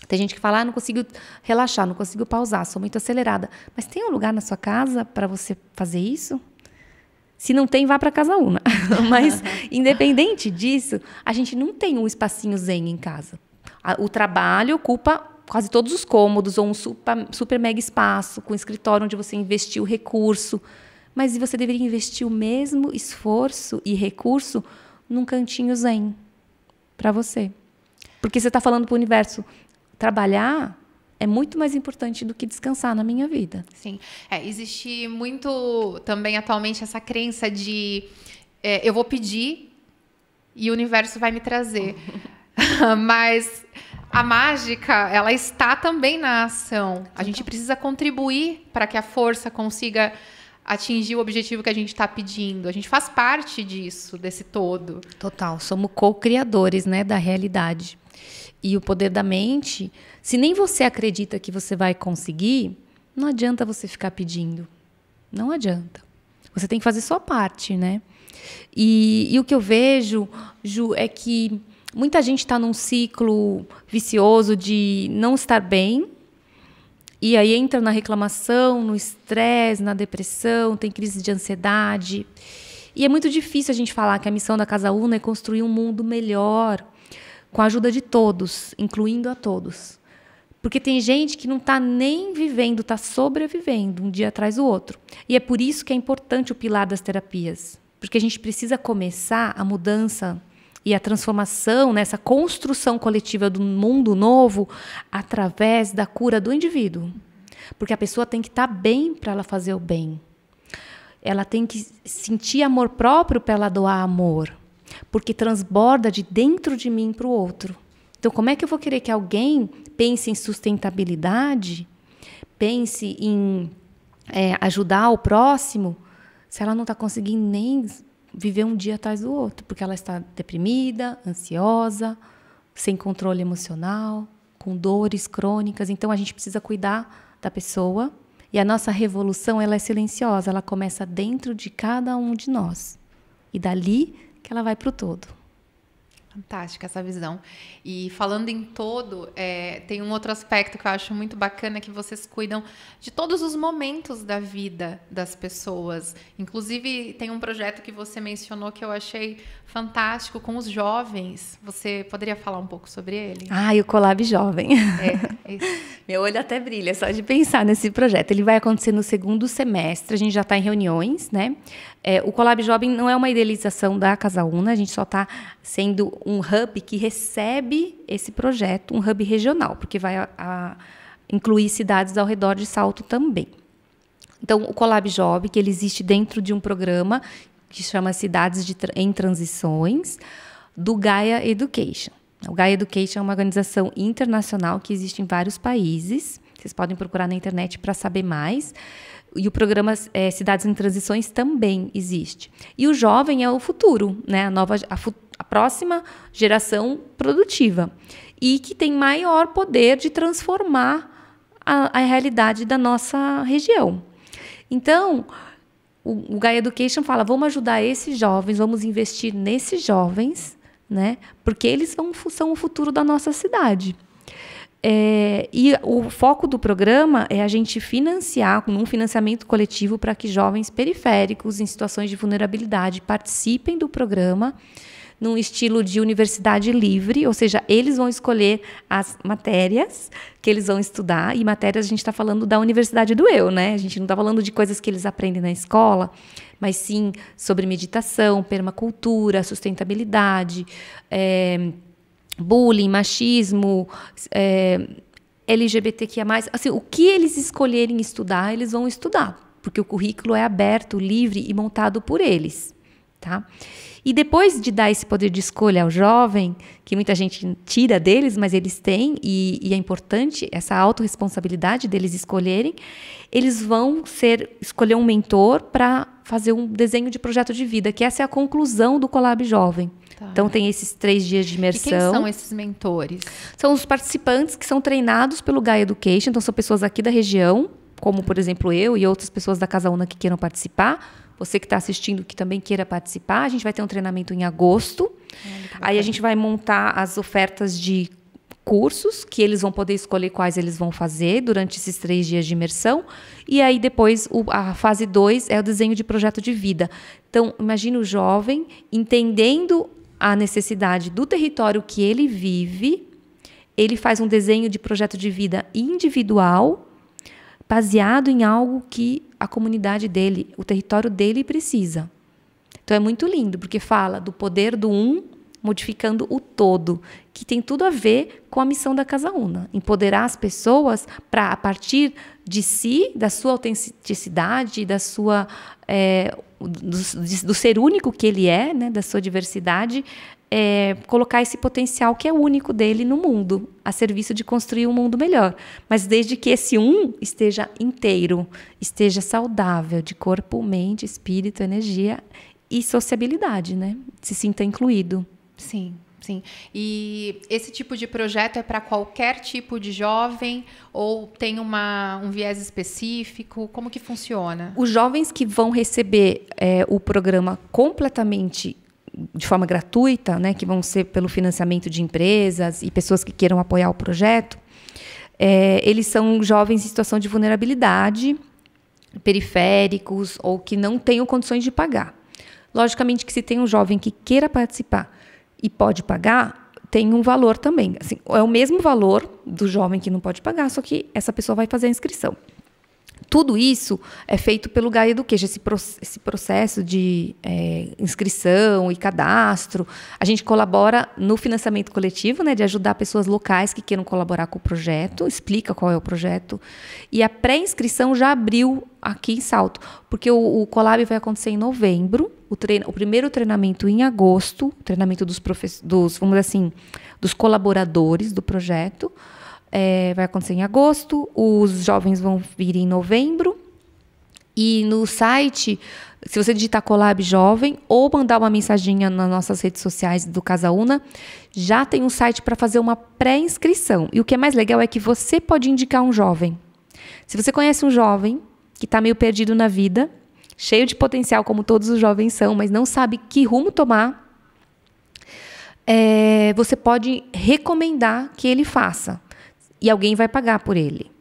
Tem gente que fala, não consigo relaxar, não consigo pausar, sou muito acelerada. Mas tem um lugar na sua casa para você fazer isso? Se não tem, vá para casa Una. Mas, independente disso, a gente não tem um espacinho zen em casa. O trabalho ocupa quase todos os cômodos, ou um super mega espaço, com escritório onde você investiu recurso. Mas você deveria investir o mesmo esforço e recurso num cantinho zen para você. Porque você está falando para o universo... Trabalhar é muito mais importante do que descansar na minha vida. Sim. Existe muito também atualmente essa crença de eu vou pedir e o universo vai me trazer. Mas a mágica, ela está também na ação. A gente precisa contribuir para que a força consiga atingir o objetivo que a gente está pedindo. A gente faz parte disso, desse todo. Total. Somos co-criadores, né, da realidade. E o poder da mente, se nem você acredita que você vai conseguir, não adianta você ficar pedindo. Não adianta. Você tem que fazer sua parte, né? E o que eu vejo, Ju, é que muita gente está num ciclo vicioso de não estar bem, e aí entra na reclamação, no estresse, na depressão, tem crise de ansiedade. E é muito difícil a gente falar que a missão da Casa Una é construir um mundo melhor, com a ajuda de todos, incluindo a todos. Porque tem gente que não está nem vivendo, está sobrevivendo um dia atrás do outro. E é por isso que é importante o pilar das terapias. Porque a gente precisa começar a mudança e a transformação, nessa construção coletiva do mundo novo, através da cura do indivíduo. Porque a pessoa tem que estar bem para ela fazer o bem. Ela tem que sentir amor próprio para ela doar amor. Porque transborda de dentro de mim para o outro. Então, como é que eu vou querer que alguém pense em sustentabilidade, pense em ajudar o próximo, se ela não está conseguindo nem viver um dia atrás do outro? Porque ela está deprimida, ansiosa, sem controle emocional, com dores crônicas. Então, a gente precisa cuidar da pessoa. E a nossa revolução, ela é silenciosa. Ela começa dentro de cada um de nós. E dali... que ela vai para o todo. Fantástica essa visão. E falando em todo, tem um outro aspecto que eu acho muito bacana, que vocês cuidam de todos os momentos da vida das pessoas. Inclusive, tem um projeto que você mencionou que eu achei fantástico com os jovens. Você poderia falar um pouco sobre ele? E o Colab Jovem. Meu olho até brilha só de pensar nesse projeto. Ele vai acontecer no 2º semestre, a gente já está em reuniões, né? O Colab Jovem não é uma idealização da Casa Una, a gente só está sendo um hub que recebe esse projeto, um hub regional, porque vai incluir cidades ao redor de Salto também. Então, o Colab Jovem, que ele existe dentro de um programa que chama Cidades em Transições, do Gaia Education. O Gaia Education é uma organização internacional que existe em vários países. Vocês podem procurar na internet para saber mais. E o programa Cidades em Transições também existe. E o jovem é o futuro, né? A próxima geração produtiva. E que tem maior poder de transformar a realidade da nossa região. Então, o Gaia Education fala, vamos ajudar esses jovens, vamos investir nesses jovens, né? Porque eles são o futuro da nossa cidade. E o foco do programa é a gente financiar, com um financiamento coletivo, para que jovens periféricos em situações de vulnerabilidade participem do programa, num estilo de universidade livre, ou seja, eles vão escolher as matérias que eles vão estudar, e matérias a gente está falando da universidade do eu, né? A gente não está falando de coisas que eles aprendem na escola, mas sim sobre meditação, permacultura, sustentabilidade, bullying, machismo, LGBTQIA+. Assim, o que eles escolherem estudar, eles vão estudar, porque o currículo é aberto, livre e montado por eles, tá? E depois de dar esse poder de escolha ao jovem, que muita gente tira deles, mas eles têm, e é importante essa autorresponsabilidade deles escolherem, eles vão escolher um mentor para fazer um desenho de projeto de vida, que essa é a conclusão do Colab Jovem. Tá. Então, tem esses 3 dias de imersão. E quem são esses mentores? São os participantes que são treinados pelo Gaia Education, então são pessoas aqui da região, como, por exemplo, eu e outras pessoas da Casa Una que queiram participar. Você que está assistindo, que também queira participar. A gente vai ter um treinamento em agosto. Aí a gente vai montar as ofertas de cursos, que eles vão poder escolher quais eles vão fazer durante esses 3 dias de imersão. E aí, depois, a fase 2 é o desenho de projeto de vida. Então, imagine o jovem entendendo a necessidade do território que ele vive. Ele faz um desenho de projeto de vida individual, baseado em algo que a comunidade dele, o território dele precisa. Então é muito lindo, porque fala do poder do um modificando o todo, que tem tudo a ver com a missão da Casa Una. Empoderar as pessoas para, a partir de si, da sua autenticidade, da sua, do ser único que ele é, né, da sua diversidade, colocar esse potencial que é único dele no mundo, a serviço de construir um mundo melhor. Mas desde que esse esteja inteiro, esteja saudável, de corpo, mente, espírito, energia e sociabilidade, né? Se sinta incluído. Sim, sim. E esse tipo de projeto é para qualquer tipo de jovem ou tem um viés específico? Como que funciona? Os jovens que vão receber o programa completamente de forma gratuita, né, que vão ser pelo financiamento de empresas e pessoas que queiram apoiar o projeto, eles são jovens em situação de vulnerabilidade, periféricos ou que não tenham condições de pagar. Logicamente que se tem um jovem que queira participar e pode pagar, tem um valor também. Assim, é o mesmo valor do jovem que não pode pagar, só que essa pessoa vai fazer a inscrição. Tudo isso é feito pelo Gaia Education, esse processo de inscrição e cadastro. A gente colabora no financiamento coletivo, né, de ajudar pessoas locais que queiram colaborar com o projeto, explica qual é o projeto. E a pré-inscrição já abriu aqui em Salto, porque o Colab vai acontecer em novembro, o primeiro treinamento em agosto, o treinamento vamos dizer assim, dos colaboradores do projeto. Vai acontecer em agosto, os jovens vão vir em novembro. E no site, se você digitar Colab Jovem ou mandar uma mensaginha nas nossas redes sociais do Casa Una, já tem um site para fazer uma pré-inscrição. E o que é mais legal é que você pode indicar um jovem. Se você conhece um jovem que está meio perdido na vida, cheio de potencial, como todos os jovens são, mas não sabe que rumo tomar, você pode recomendar que ele faça. E alguém vai pagar por ele.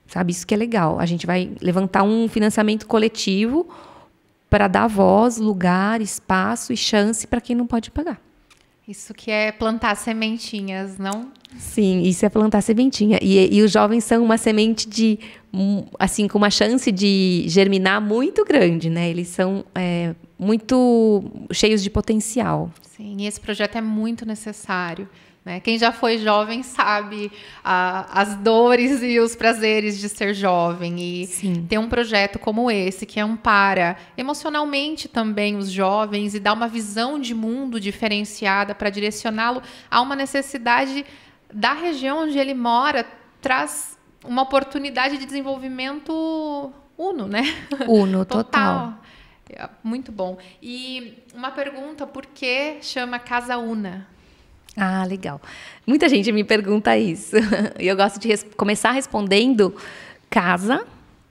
Sabe? Isso que é legal. A gente vai levantar um financiamento coletivo para dar voz, lugar, espaço e chance para quem não pode pagar. Isso que é plantar sementinhas, não? Sim, isso é plantar sementinha. E os jovens são uma semente assim, com uma chance de germinar muito grande, né? Eles são muito cheios de potencial. Sim, e esse projeto é muito necessário. Quem já foi jovem sabe as dores e os prazeres de ser jovem. E Sim. ter um projeto como esse, que ampara emocionalmente também os jovens e dá uma visão de mundo diferenciada para direcioná-lo a uma necessidade da região onde ele mora, traz uma oportunidade de desenvolvimento uno, né? Uno, total. Muito bom. E uma pergunta, por que chama Casa Una? Ah, legal. Muita gente me pergunta isso. E eu gosto de começar respondendo casa,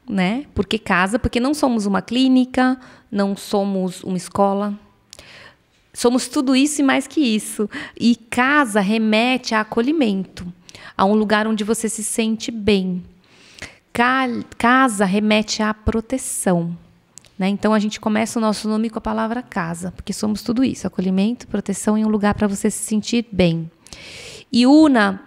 né? Por que casa? Porque não somos uma clínica, não somos uma escola. Somos tudo isso e mais que isso. E casa remete a acolhimento, a um lugar onde você se sente bem. Casa remete à proteção. né? Então, a gente começa o nosso nome com a palavra casa, porque somos tudo isso, acolhimento, proteção e um lugar para você se sentir bem. E Una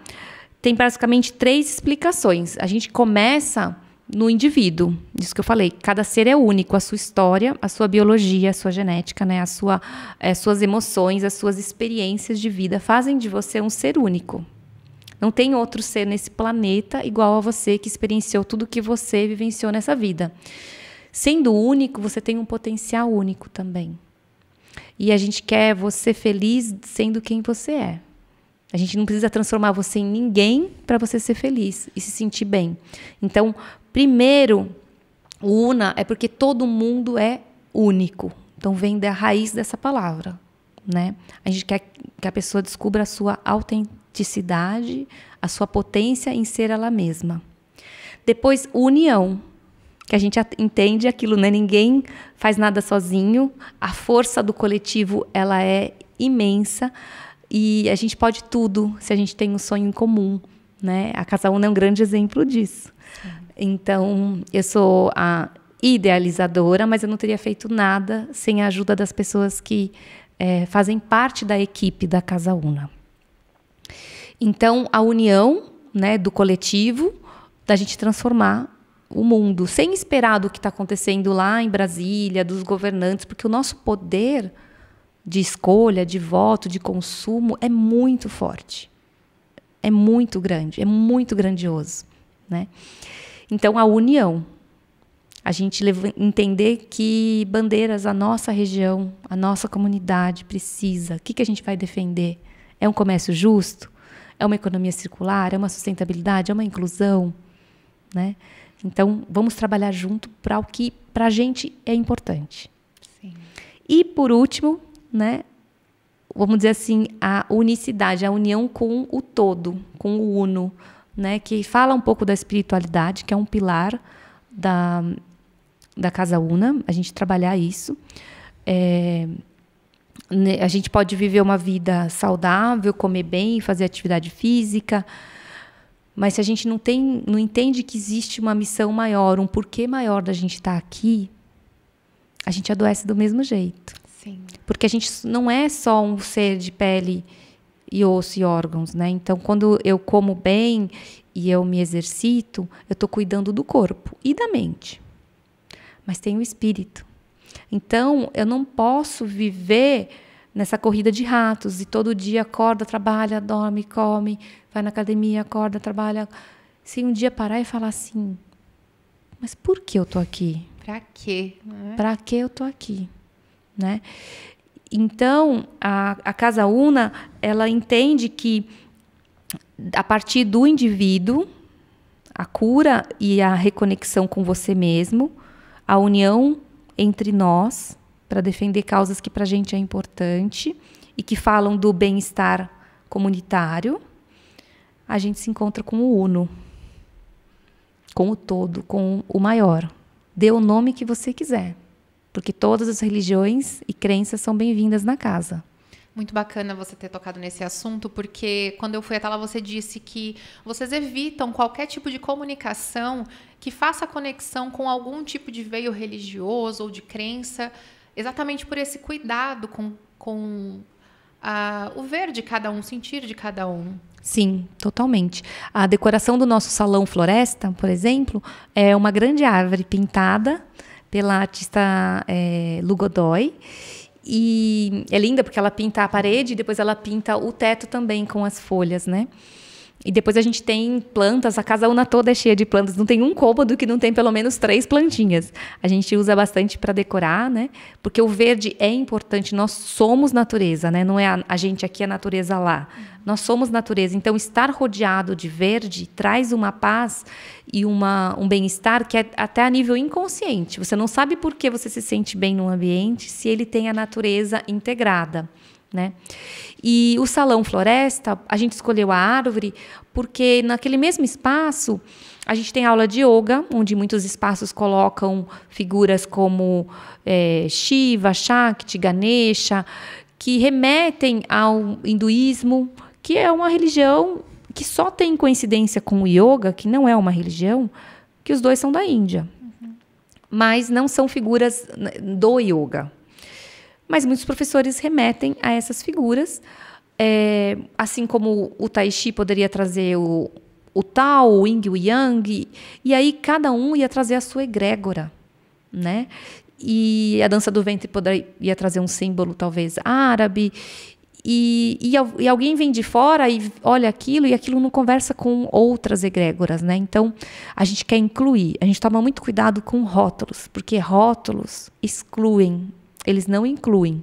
tem basicamente 3 explicações. A gente começa no indivíduo, isso que eu falei, cada ser é único, a sua história, a sua biologia, a sua genética, né? Suas emoções, as suas experiências de vida fazem de você um ser único. Não tem outro ser nesse planeta igual a você que experienciou tudo que você vivenciou nessa vida. Sendo único, você tem um potencial único também. E a gente quer você feliz sendo quem você é. A gente não precisa transformar você em ninguém para você ser feliz e se sentir bem. Então, primeiro, o Una é porque todo mundo é único. Então, vem da raiz dessa palavra, né? A gente quer que a pessoa descubra a sua autenticidade, a sua potência em ser ela mesma. Depois, união, que a gente entende aquilo, né? Ninguém faz nada sozinho. A força do coletivo, ela é imensa. E a gente pode tudo se a gente tem um sonho em comum, né? A Casa Una é um grande exemplo disso. Sim. Então, eu sou a idealizadora, mas eu não teria feito nada sem a ajuda das pessoas que fazem parte da equipe da Casa Una. Então, a união, né, do coletivo, da gente transformar o mundo, sem esperar do que está acontecendo lá em Brasília, dos governantes, porque o nosso poder de escolha, de voto, de consumo, é muito forte. É muito grande, é muito grandioso, né? Então, a união. A gente entender que bandeiras a nossa região, a nossa comunidade precisa. O que a gente vai defender? É um comércio justo? É uma economia circular? É uma sustentabilidade? É uma inclusão? Né? Então, vamos trabalhar junto para o que para a gente é importante. Sim. E, por último, né, vamos dizer assim, a unicidade, a união com o todo, com o uno, né, que fala um pouco da espiritualidade, que é um pilar da Casa Una, a gente trabalhar isso. A gente pode viver uma vida saudável, comer bem, fazer atividade física, mas se a gente não entende que existe uma missão maior, um porquê maior da gente estar aqui, a gente adoece do mesmo jeito. Sim. Porque a gente não é só um ser de pele e osso e órgãos, né? Então, quando eu como bem e eu me exercito, eu estou cuidando do corpo e da mente. Mas tem o espírito. Então, eu não posso viver nessa corrida de ratos e todo dia acorda, trabalha, dorme, come, vai na academia, acorda, trabalha. Se um dia parar e falar assim, mas por que eu estou aqui? Para quê? Para que eu estou aqui? Né? Então, a Casa Una, ela entende que, a partir do indivíduo, a cura e a reconexão com você mesmo, a união entre nós, para defender causas que para a gente é importante e que falam do bem-estar comunitário, a gente se encontra com o uno, com o todo, com o maior. Dê o nome que você quiser. Porque todas as religiões e crenças são bem-vindas na casa. Muito bacana você ter tocado nesse assunto, porque quando eu fui até lá, você disse que vocês evitam qualquer tipo de comunicação que faça conexão com algum tipo de veio religioso ou de crença, exatamente por esse cuidado com o ver de cada um, o sentir de cada um. Sim, totalmente. A decoração do nosso salão Floresta, por exemplo, é uma grande árvore pintada pela artista Lu Godoy. E é linda porque ela pinta a parede e depois ela pinta o teto também com as folhas, né? E depois a gente tem plantas, a Casa Una toda é cheia de plantas, não tem um cômodo que não tem pelo menos 3 plantinhas. A gente usa bastante para decorar, né? Porque o verde é importante, nós somos natureza, né? Não é a gente aqui, a natureza lá. Nós somos natureza, então estar rodeado de verde traz uma paz e um bem-estar que é até a nível inconsciente. Você não sabe por que você se sente bem num ambiente se ele tem a natureza integrada, né? E o Salão Floresta, a gente escolheu a árvore porque naquele mesmo espaço a gente tem aula de yoga, onde muitos espaços colocam figuras como Shiva, Shakti, Ganesha, que remetem ao hinduísmo, que é uma religião que só tem coincidência com o yoga, que não é uma religião, que os dois são da Índia. Uhum. mas não são figuras do yoga. Mas muitos professores remetem a essas figuras, assim como o Tai Chi poderia trazer o Tao, o Yin, o Yang, e aí cada um ia trazer a sua egrégora, né? E a dança do ventre ia trazer um símbolo talvez árabe, e alguém vem de fora e olha aquilo, e aquilo não conversa com outras egrégoras, né? Então, a gente quer incluir, a gente toma muito cuidado com rótulos, porque rótulos excluem, eles não incluem,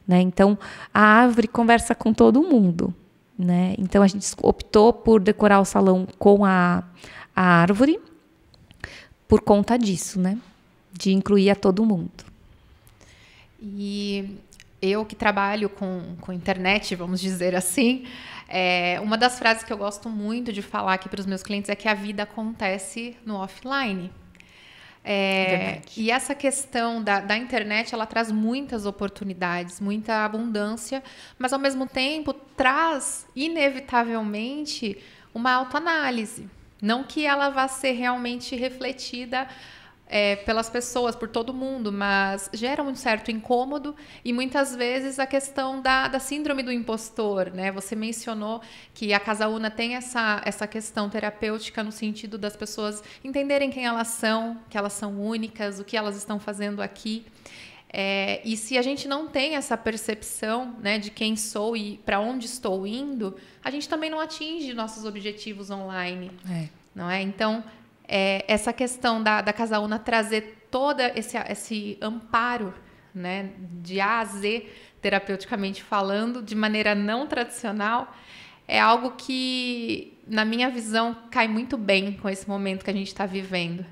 né? Então, a árvore conversa com todo mundo, né? Então, a gente optou por decorar o salão com a árvore por conta disso, né? De incluir a todo mundo. E eu que trabalho com internet, vamos dizer assim, uma das frases que eu gosto muito de falar aqui para os meus clientes é que a vida acontece no offline. E essa questão da internet, ela traz muitas oportunidades, muita abundância, mas ao mesmo tempo traz, inevitavelmente, uma autoanálise. Não que ela vá ser realmente refletida pelas pessoas, por todo mundo, mas gera um certo incômodo e muitas vezes a questão da síndrome do impostor, né? Você mencionou que a Casa Una tem essa questão terapêutica no sentido das pessoas entenderem quem elas são, que elas são únicas, o que elas estão fazendo aqui. E se a gente não tem essa percepção, né, de quem sou e para onde estou indo, a gente também não atinge nossos objetivos online, não é? Então, essa questão da Casa Una trazer todo esse amparo, né, de A a Z, terapeuticamente falando, de maneira não tradicional, é algo que, na minha visão, cai muito bem com esse momento que a gente está vivendo.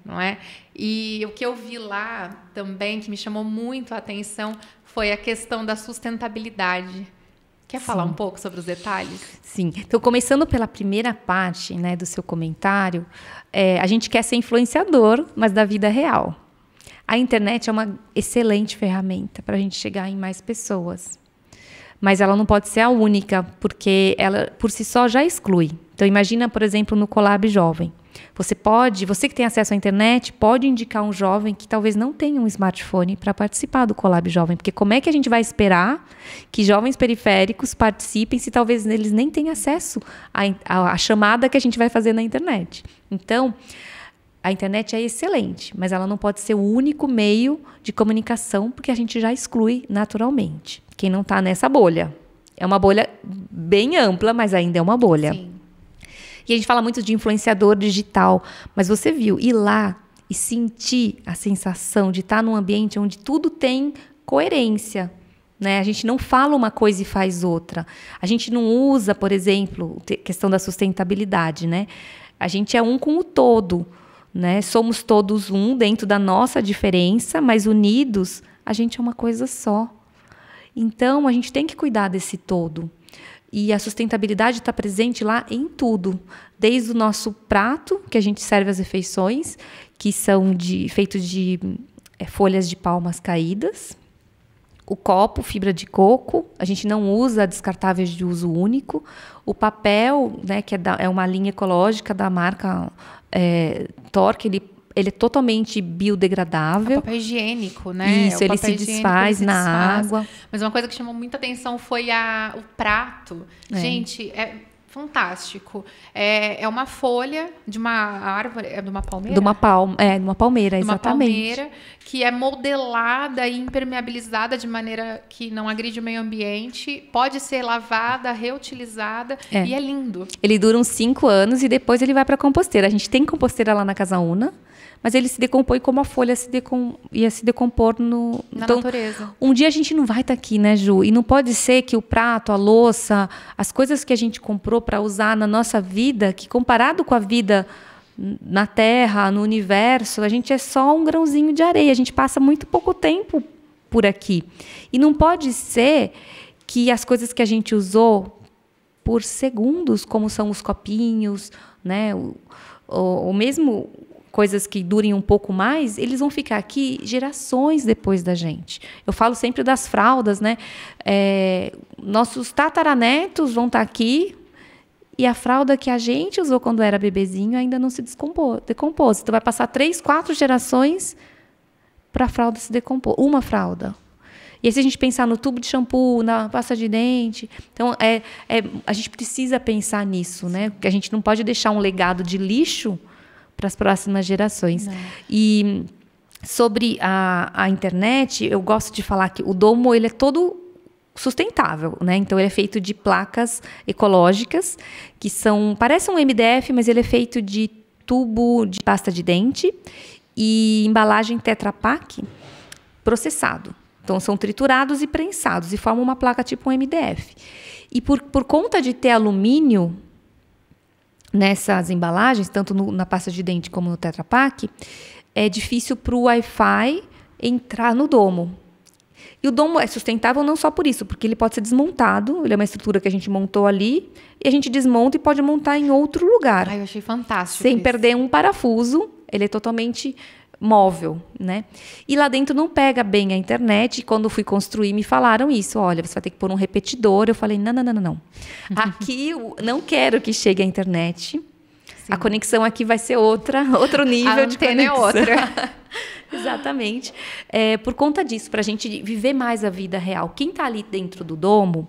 Não é? E o que eu vi lá também, que me chamou muito a atenção, foi a questão da sustentabilidade. Quer falar um pouco sobre os detalhes? Sim. Então, começando pela primeira parte, né, do seu comentário, a gente quer ser influenciador, mas da vida real. A internet é uma excelente ferramenta para a gente chegar em mais pessoas. Mas ela não pode ser a única, porque ela, por si só, já exclui. Então, imagina, por exemplo, no Collab Jovem. Você que tem acesso à internet, pode indicar um jovem que talvez não tenha um smartphone para participar do Collab Jovem. Porque como é que a gente vai esperar que jovens periféricos participem se talvez eles nem tenham acesso à chamada que a gente vai fazer na internet? Então, a internet é excelente, mas ela não pode ser o único meio de comunicação, porque a gente já exclui naturalmente quem não está nessa bolha. É uma bolha bem ampla, mas ainda é uma bolha. Sim. E a gente fala muito de influenciador digital, mas você viu, ir lá e sentir a sensação de estar num ambiente onde tudo tem coerência, né? A gente não fala uma coisa e faz outra. A gente não usa, por exemplo, questão da sustentabilidade, né? A gente é um com o todo, né? Somos todos um dentro da nossa diferença, mas unidos a gente é uma coisa só. Então, a gente tem que cuidar desse todo. E a sustentabilidade está presente lá em tudo. Desde o nosso prato, que a gente serve as refeições, que são feitos de folhas de palmas caídas. O copo, fibra de coco. A gente não usa descartáveis de uso único. O papel, né, que é uma linha ecológica da marca Torque, ele é totalmente biodegradável. É papel higiênico, né? Isso, ele se desfaz na água. Mas uma coisa que chamou muita atenção foi o prato. Gente, é fantástico. É uma folha de uma árvore, de uma palmeira? De uma palmeira, exatamente. De uma palmeira que é modelada e impermeabilizada de maneira que não agride o meio ambiente. Pode ser lavada, reutilizada e é lindo. Ele dura uns 5 anos e depois ele vai para a composteira. A gente tem composteira lá na Casa Una, mas ele se decompõe como a folha ia se decompor na natureza. Um dia a gente não vai estar aqui, né, Ju? E não pode ser que o prato, a louça, as coisas que a gente comprou para usar na nossa vida, que comparado com a vida na Terra, no universo, a gente é só um grãozinho de areia. A gente passa muito pouco tempo por aqui. E não pode ser que as coisas que a gente usou por segundos, como são os copinhos, né, ou mesmo coisas que durem um pouco mais, eles vão ficar aqui gerações depois da gente. Eu falo sempre das fraldas, né? Nossos tataranetos vão estar aqui e a fralda que a gente usou quando era bebezinho ainda não se decompôs. Então, vai passar 3, 4 gerações para a fralda se decompor. Uma fralda. E aí, se a gente pensar no tubo de shampoo, na pasta de dente... Então, a gente precisa pensar nisso, né? Porque a gente não pode deixar um legado de lixo para as próximas gerações. Não. E sobre a internet, eu gosto de falar que o domo ele é todo sustentável, né? Então, ele é feito de placas ecológicas, que parece um MDF, mas ele é feito de tubo de pasta de dente e embalagem Tetra Pak processado. Então, são triturados e prensados e formam uma placa tipo um MDF. E por conta de ter alumínio nessas embalagens, tanto na pasta de dente como no Tetra Pak, é difícil para o Wi-Fi entrar no domo. E o domo é sustentável não só por isso, porque ele pode ser desmontado, ele é uma estrutura que a gente montou ali, e a gente desmonta e pode montar em outro lugar. Ai, eu achei fantástico. Sem perder um parafuso, ele é totalmente móvel, né? E lá dentro não pega bem a internet. E quando eu fui construir, me falaram isso. Olha, você vai ter que pôr um repetidor. Eu falei, não. Aqui eu não quero que chegue a internet. Sim. A conexão aqui vai ser outro nível de conexão. É outra. Exatamente. Por conta disso, para a gente viver mais a vida real. Quem está ali dentro do domo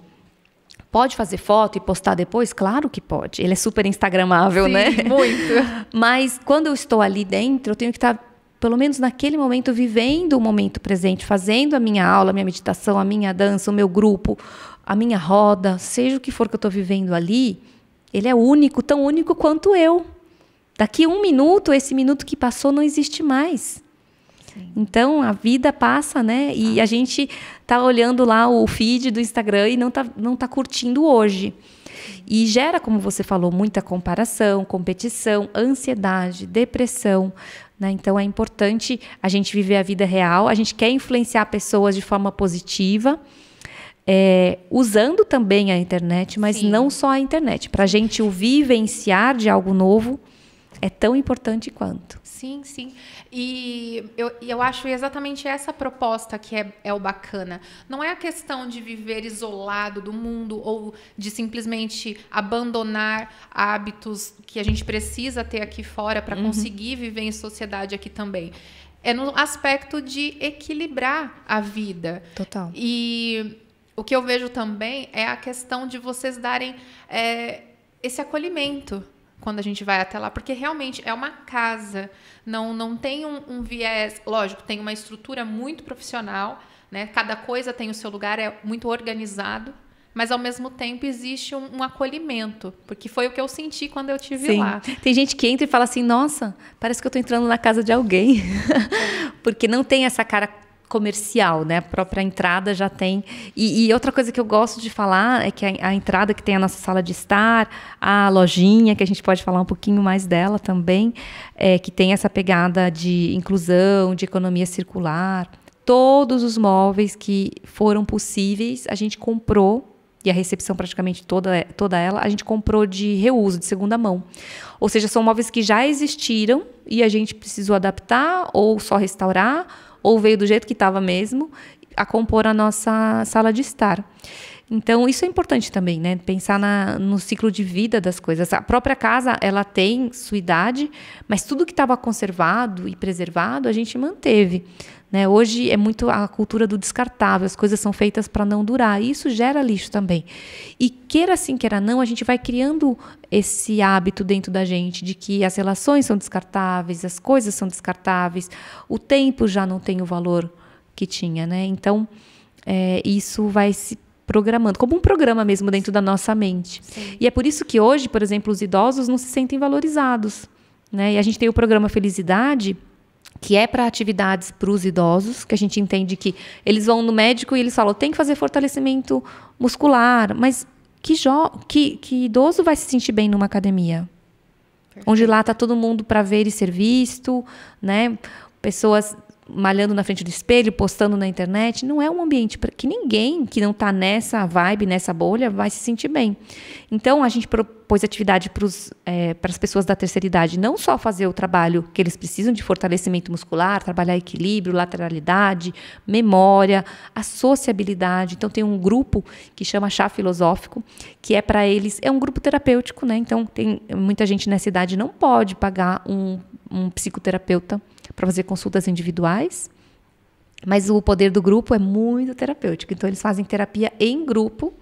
pode fazer foto e postar depois? Claro que pode. Ele é super instagramável, sim, né? Muito. Mas quando eu estou ali dentro, eu tenho que estar, pelo menos naquele momento, vivendo o momento presente, fazendo a minha aula, a minha meditação, a minha dança, o meu grupo, a minha roda, seja o que for que eu estou vivendo ali, ele é único, tão único quanto eu. Daqui a 1 minuto, esse minuto que passou não existe mais. Sim. Então, a vida passa, né? E a gente está olhando lá o feed do Instagram e não tá curtindo hoje. E gera, como você falou, muita comparação, competição, ansiedade, depressão, né? Então, é importante a gente viver a vida real. A gente quer influenciar pessoas de forma positiva, usando também a internet, mas sim, não só a internet. Para a gente o vivenciar de algo novo é tão importante quanto. Sim, sim. E eu acho exatamente essa proposta que é o bacana. Não é a questão de viver isolado do mundo ou de simplesmente abandonar hábitos que a gente precisa ter aqui fora para conseguir viver em sociedade aqui também. É no aspecto de equilibrar a vida. Total. E o que eu vejo também é a questão de vocês darem esse acolhimento quando a gente vai até lá, porque realmente é uma casa, não tem um viés, lógico, tem uma estrutura muito profissional, né? Cada coisa tem o seu lugar, é muito organizado, mas ao mesmo tempo existe um acolhimento, porque foi o que eu senti quando eu estive lá. Tem gente que entra e fala assim, nossa, parece que eu estou entrando na casa de alguém, porque não tem essa cara comercial, né? A própria entrada já tem. E outra coisa que eu gosto de falar é que a entrada que tem a nossa sala de estar, a lojinha, que a gente pode falar um pouquinho mais dela também, que tem essa pegada de inclusão, de economia circular. Todos os móveis que foram possíveis, a gente comprou, e a recepção praticamente toda ela, a gente comprou de reuso, de segunda mão. Ou seja, são móveis que já existiram e a gente precisou adaptar ou só restaurar, ou veio do jeito que estava mesmo, a compor a nossa sala de estar. Então, isso é importante também, né? Pensar no ciclo de vida das coisas. A própria casa, ela tem sua idade, mas tudo que estava conservado e preservado, a gente manteve, né? Hoje é muito a cultura do descartável, as coisas são feitas para não durar, e isso gera lixo também. E queira sim, queira não, a gente vai criando esse hábito dentro da gente de que as relações são descartáveis, as coisas são descartáveis, o tempo já não tem o valor que tinha, né? Então, isso vai se programando, como um programa mesmo dentro da nossa mente. Sim. E é por isso que hoje, por exemplo, os idosos não se sentem valorizados, né? E a gente tem o programa Felicidade, que é para atividades para os idosos, que a gente entende que eles vão no médico e eles falam, tem que fazer fortalecimento muscular, mas que idoso vai se sentir bem numa academia? Perfeito. Onde lá está todo mundo para ver e ser visto, né? Pessoas malhando na frente do espelho, postando na internet, não é um ambiente para que ninguém que não está nessa vibe, nessa bolha, vai se sentir bem. Então, a gente propôs atividade para as pessoas da terceira idade, não só fazer o trabalho que eles precisam de fortalecimento muscular, trabalhar equilíbrio, lateralidade, memória, a sociabilidade. Então, tem um grupo que chama Chá Filosófico, que é para eles, é um grupo terapêutico, né? Então, tem muita gente nessa idade não pode pagar um psicoterapeuta para fazer consultas individuais, mas o poder do grupo é muito terapêutico. Então, eles fazem terapia em grupo,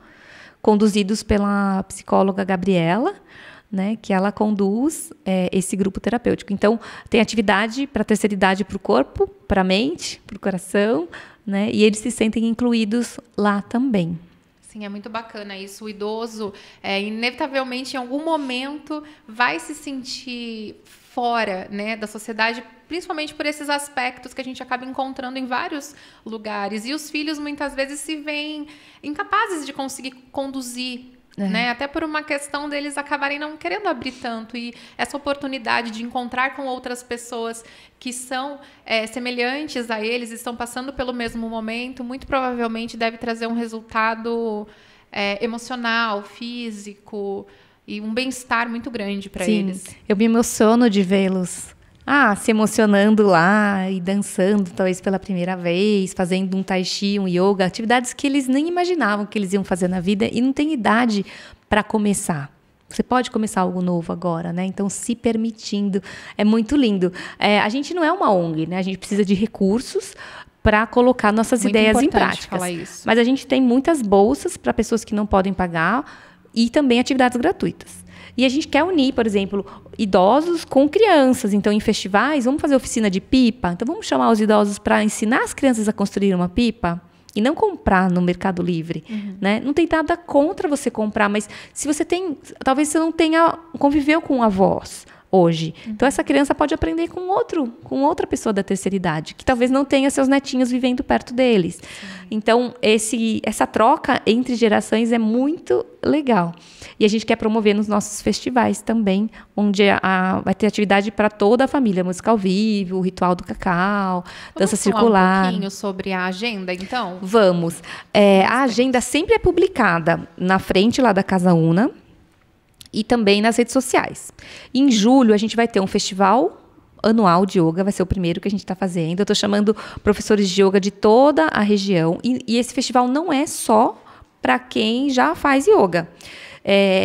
conduzidos pela psicóloga Gabriela, né, que ela conduz esse grupo terapêutico. Então, tem atividade para a terceira idade, para o corpo, para a mente, para o coração, né, e eles se sentem incluídos lá também. Sim, é muito bacana isso. O idoso, inevitavelmente, em algum momento, vai se sentir fora, né, da sociedade, principalmente por esses aspectos que a gente acaba encontrando em vários lugares. E os filhos, muitas vezes, se veem incapazes de conseguir conduzir, né? Até por uma questão deles acabarem não querendo abrir tanto. E essa oportunidade de encontrar com outras pessoas que são semelhantes a eles, estão passando pelo mesmo momento, muito provavelmente deve trazer um resultado emocional, físico e um bem-estar muito grande para eles. Eu me emociono de vê-los se emocionando lá e dançando, talvez pela primeira vez, fazendo um tai chi, um yoga, atividades que eles nem imaginavam que eles iam fazer na vida e não tem idade para começar. Você pode começar algo novo agora, né? Então, se permitindo. É muito lindo. A gente não é uma ONG, né? A gente precisa de recursos para colocar nossas ideias em prática. Falar isso. Mas a gente tem muitas bolsas para pessoas que não podem pagar e também atividades gratuitas. E a gente quer unir, por exemplo, idosos com crianças. Então, em festivais, vamos fazer oficina de pipa? Então, vamos chamar os idosos para ensinar as crianças a construir uma pipa e não comprar no Mercado Livre. Né? Não tem nada contra você comprar, mas se você tem... Talvez você não tenha conviveu com avós hoje. Então, essa criança pode aprender com outra pessoa da terceira idade, que talvez não tenha seus netinhos vivendo perto deles. Então, essa troca entre gerações é muito legal. E a gente quer promover nos nossos festivais também, onde vai ter atividade para toda a família, música ao vivo, o ritual do cacau, dança circular. Um pouquinho sobre a agenda, então? Vamos. A agenda sempre é publicada na frente lá da Casa Una, e também nas redes sociais. Em julho, a gente vai ter um festival anual de yoga, vai ser o primeiro que a gente está fazendo. Eu estou chamando professores de yoga de toda a região. E esse festival não é só para quem já faz yoga.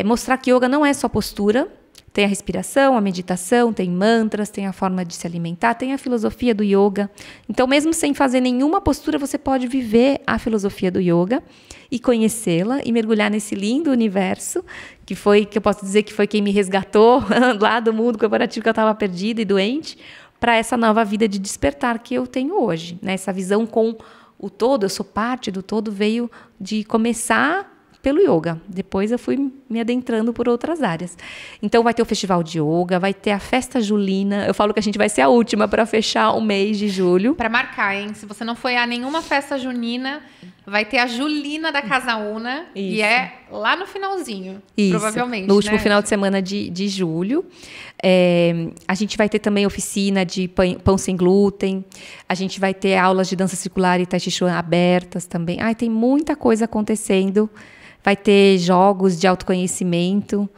Mostrar que yoga não é só postura. Tem a respiração, a meditação, tem mantras, tem a forma de se alimentar, tem a filosofia do yoga. Então, mesmo sem fazer nenhuma postura, você pode viver a filosofia do yoga e conhecê-la e mergulhar nesse lindo universo que eu posso dizer que foi quem me resgatou lá do mundo corporativo que eu estava perdida e doente, para essa nova vida de despertar que eu tenho hoje. Né? Essa visão com o todo, eu sou parte do todo, veio de começar pelo yoga. Depois eu fui me adentrando por outras áreas. Então vai ter o festival de yoga, vai ter a festa julina. Eu falo que a gente vai ser a última para fechar o mês de julho. Para marcar, hein? Se você não foi a nenhuma festa junina, vai ter a Julina da Casa Una. Isso. E é lá no finalzinho, isso. Provavelmente. No último final de semana de julho. A gente vai ter também oficina de pão sem glúten. A gente vai ter aulas de dança circular e tai chi chuan abertas também. Tem muita coisa acontecendo. Vai ter jogos de autoconhecimento,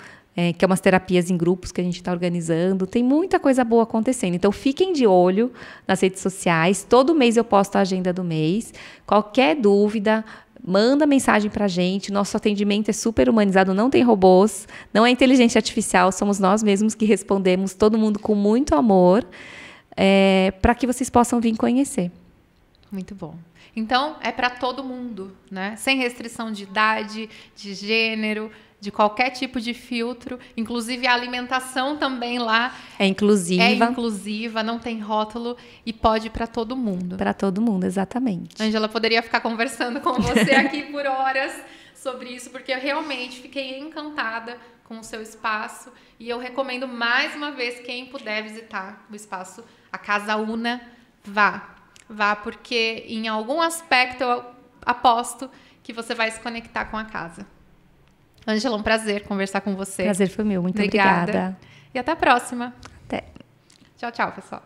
que é umas terapias em grupos que a gente está organizando. Tem muita coisa boa acontecendo. Então, fiquem de olho nas redes sociais. Todo mês eu posto a agenda do mês. Qualquer dúvida, manda mensagem para a gente. Nosso atendimento é super humanizado, não tem robôs, não é inteligência artificial. Somos nós mesmos que respondemos, todo mundo com muito amor, para que vocês possam vir conhecer. Muito bom. Então, é para todo mundo, né? Sem restrição de idade, de gênero, de qualquer tipo de filtro. Inclusive, a alimentação também lá é inclusiva. É inclusiva, não tem rótulo e pode ir para todo mundo. Para todo mundo, exatamente. Ângela, poderia ficar conversando com você aqui por horas sobre isso, porque eu realmente fiquei encantada com o seu espaço. E eu recomendo mais uma vez, quem puder visitar o espaço, a Casa Una, vá, porque em algum aspecto eu aposto que você vai se conectar com a casa. Ângela, um prazer conversar com você. Prazer foi meu, muito obrigada. E até a próxima. Até. Tchau, pessoal.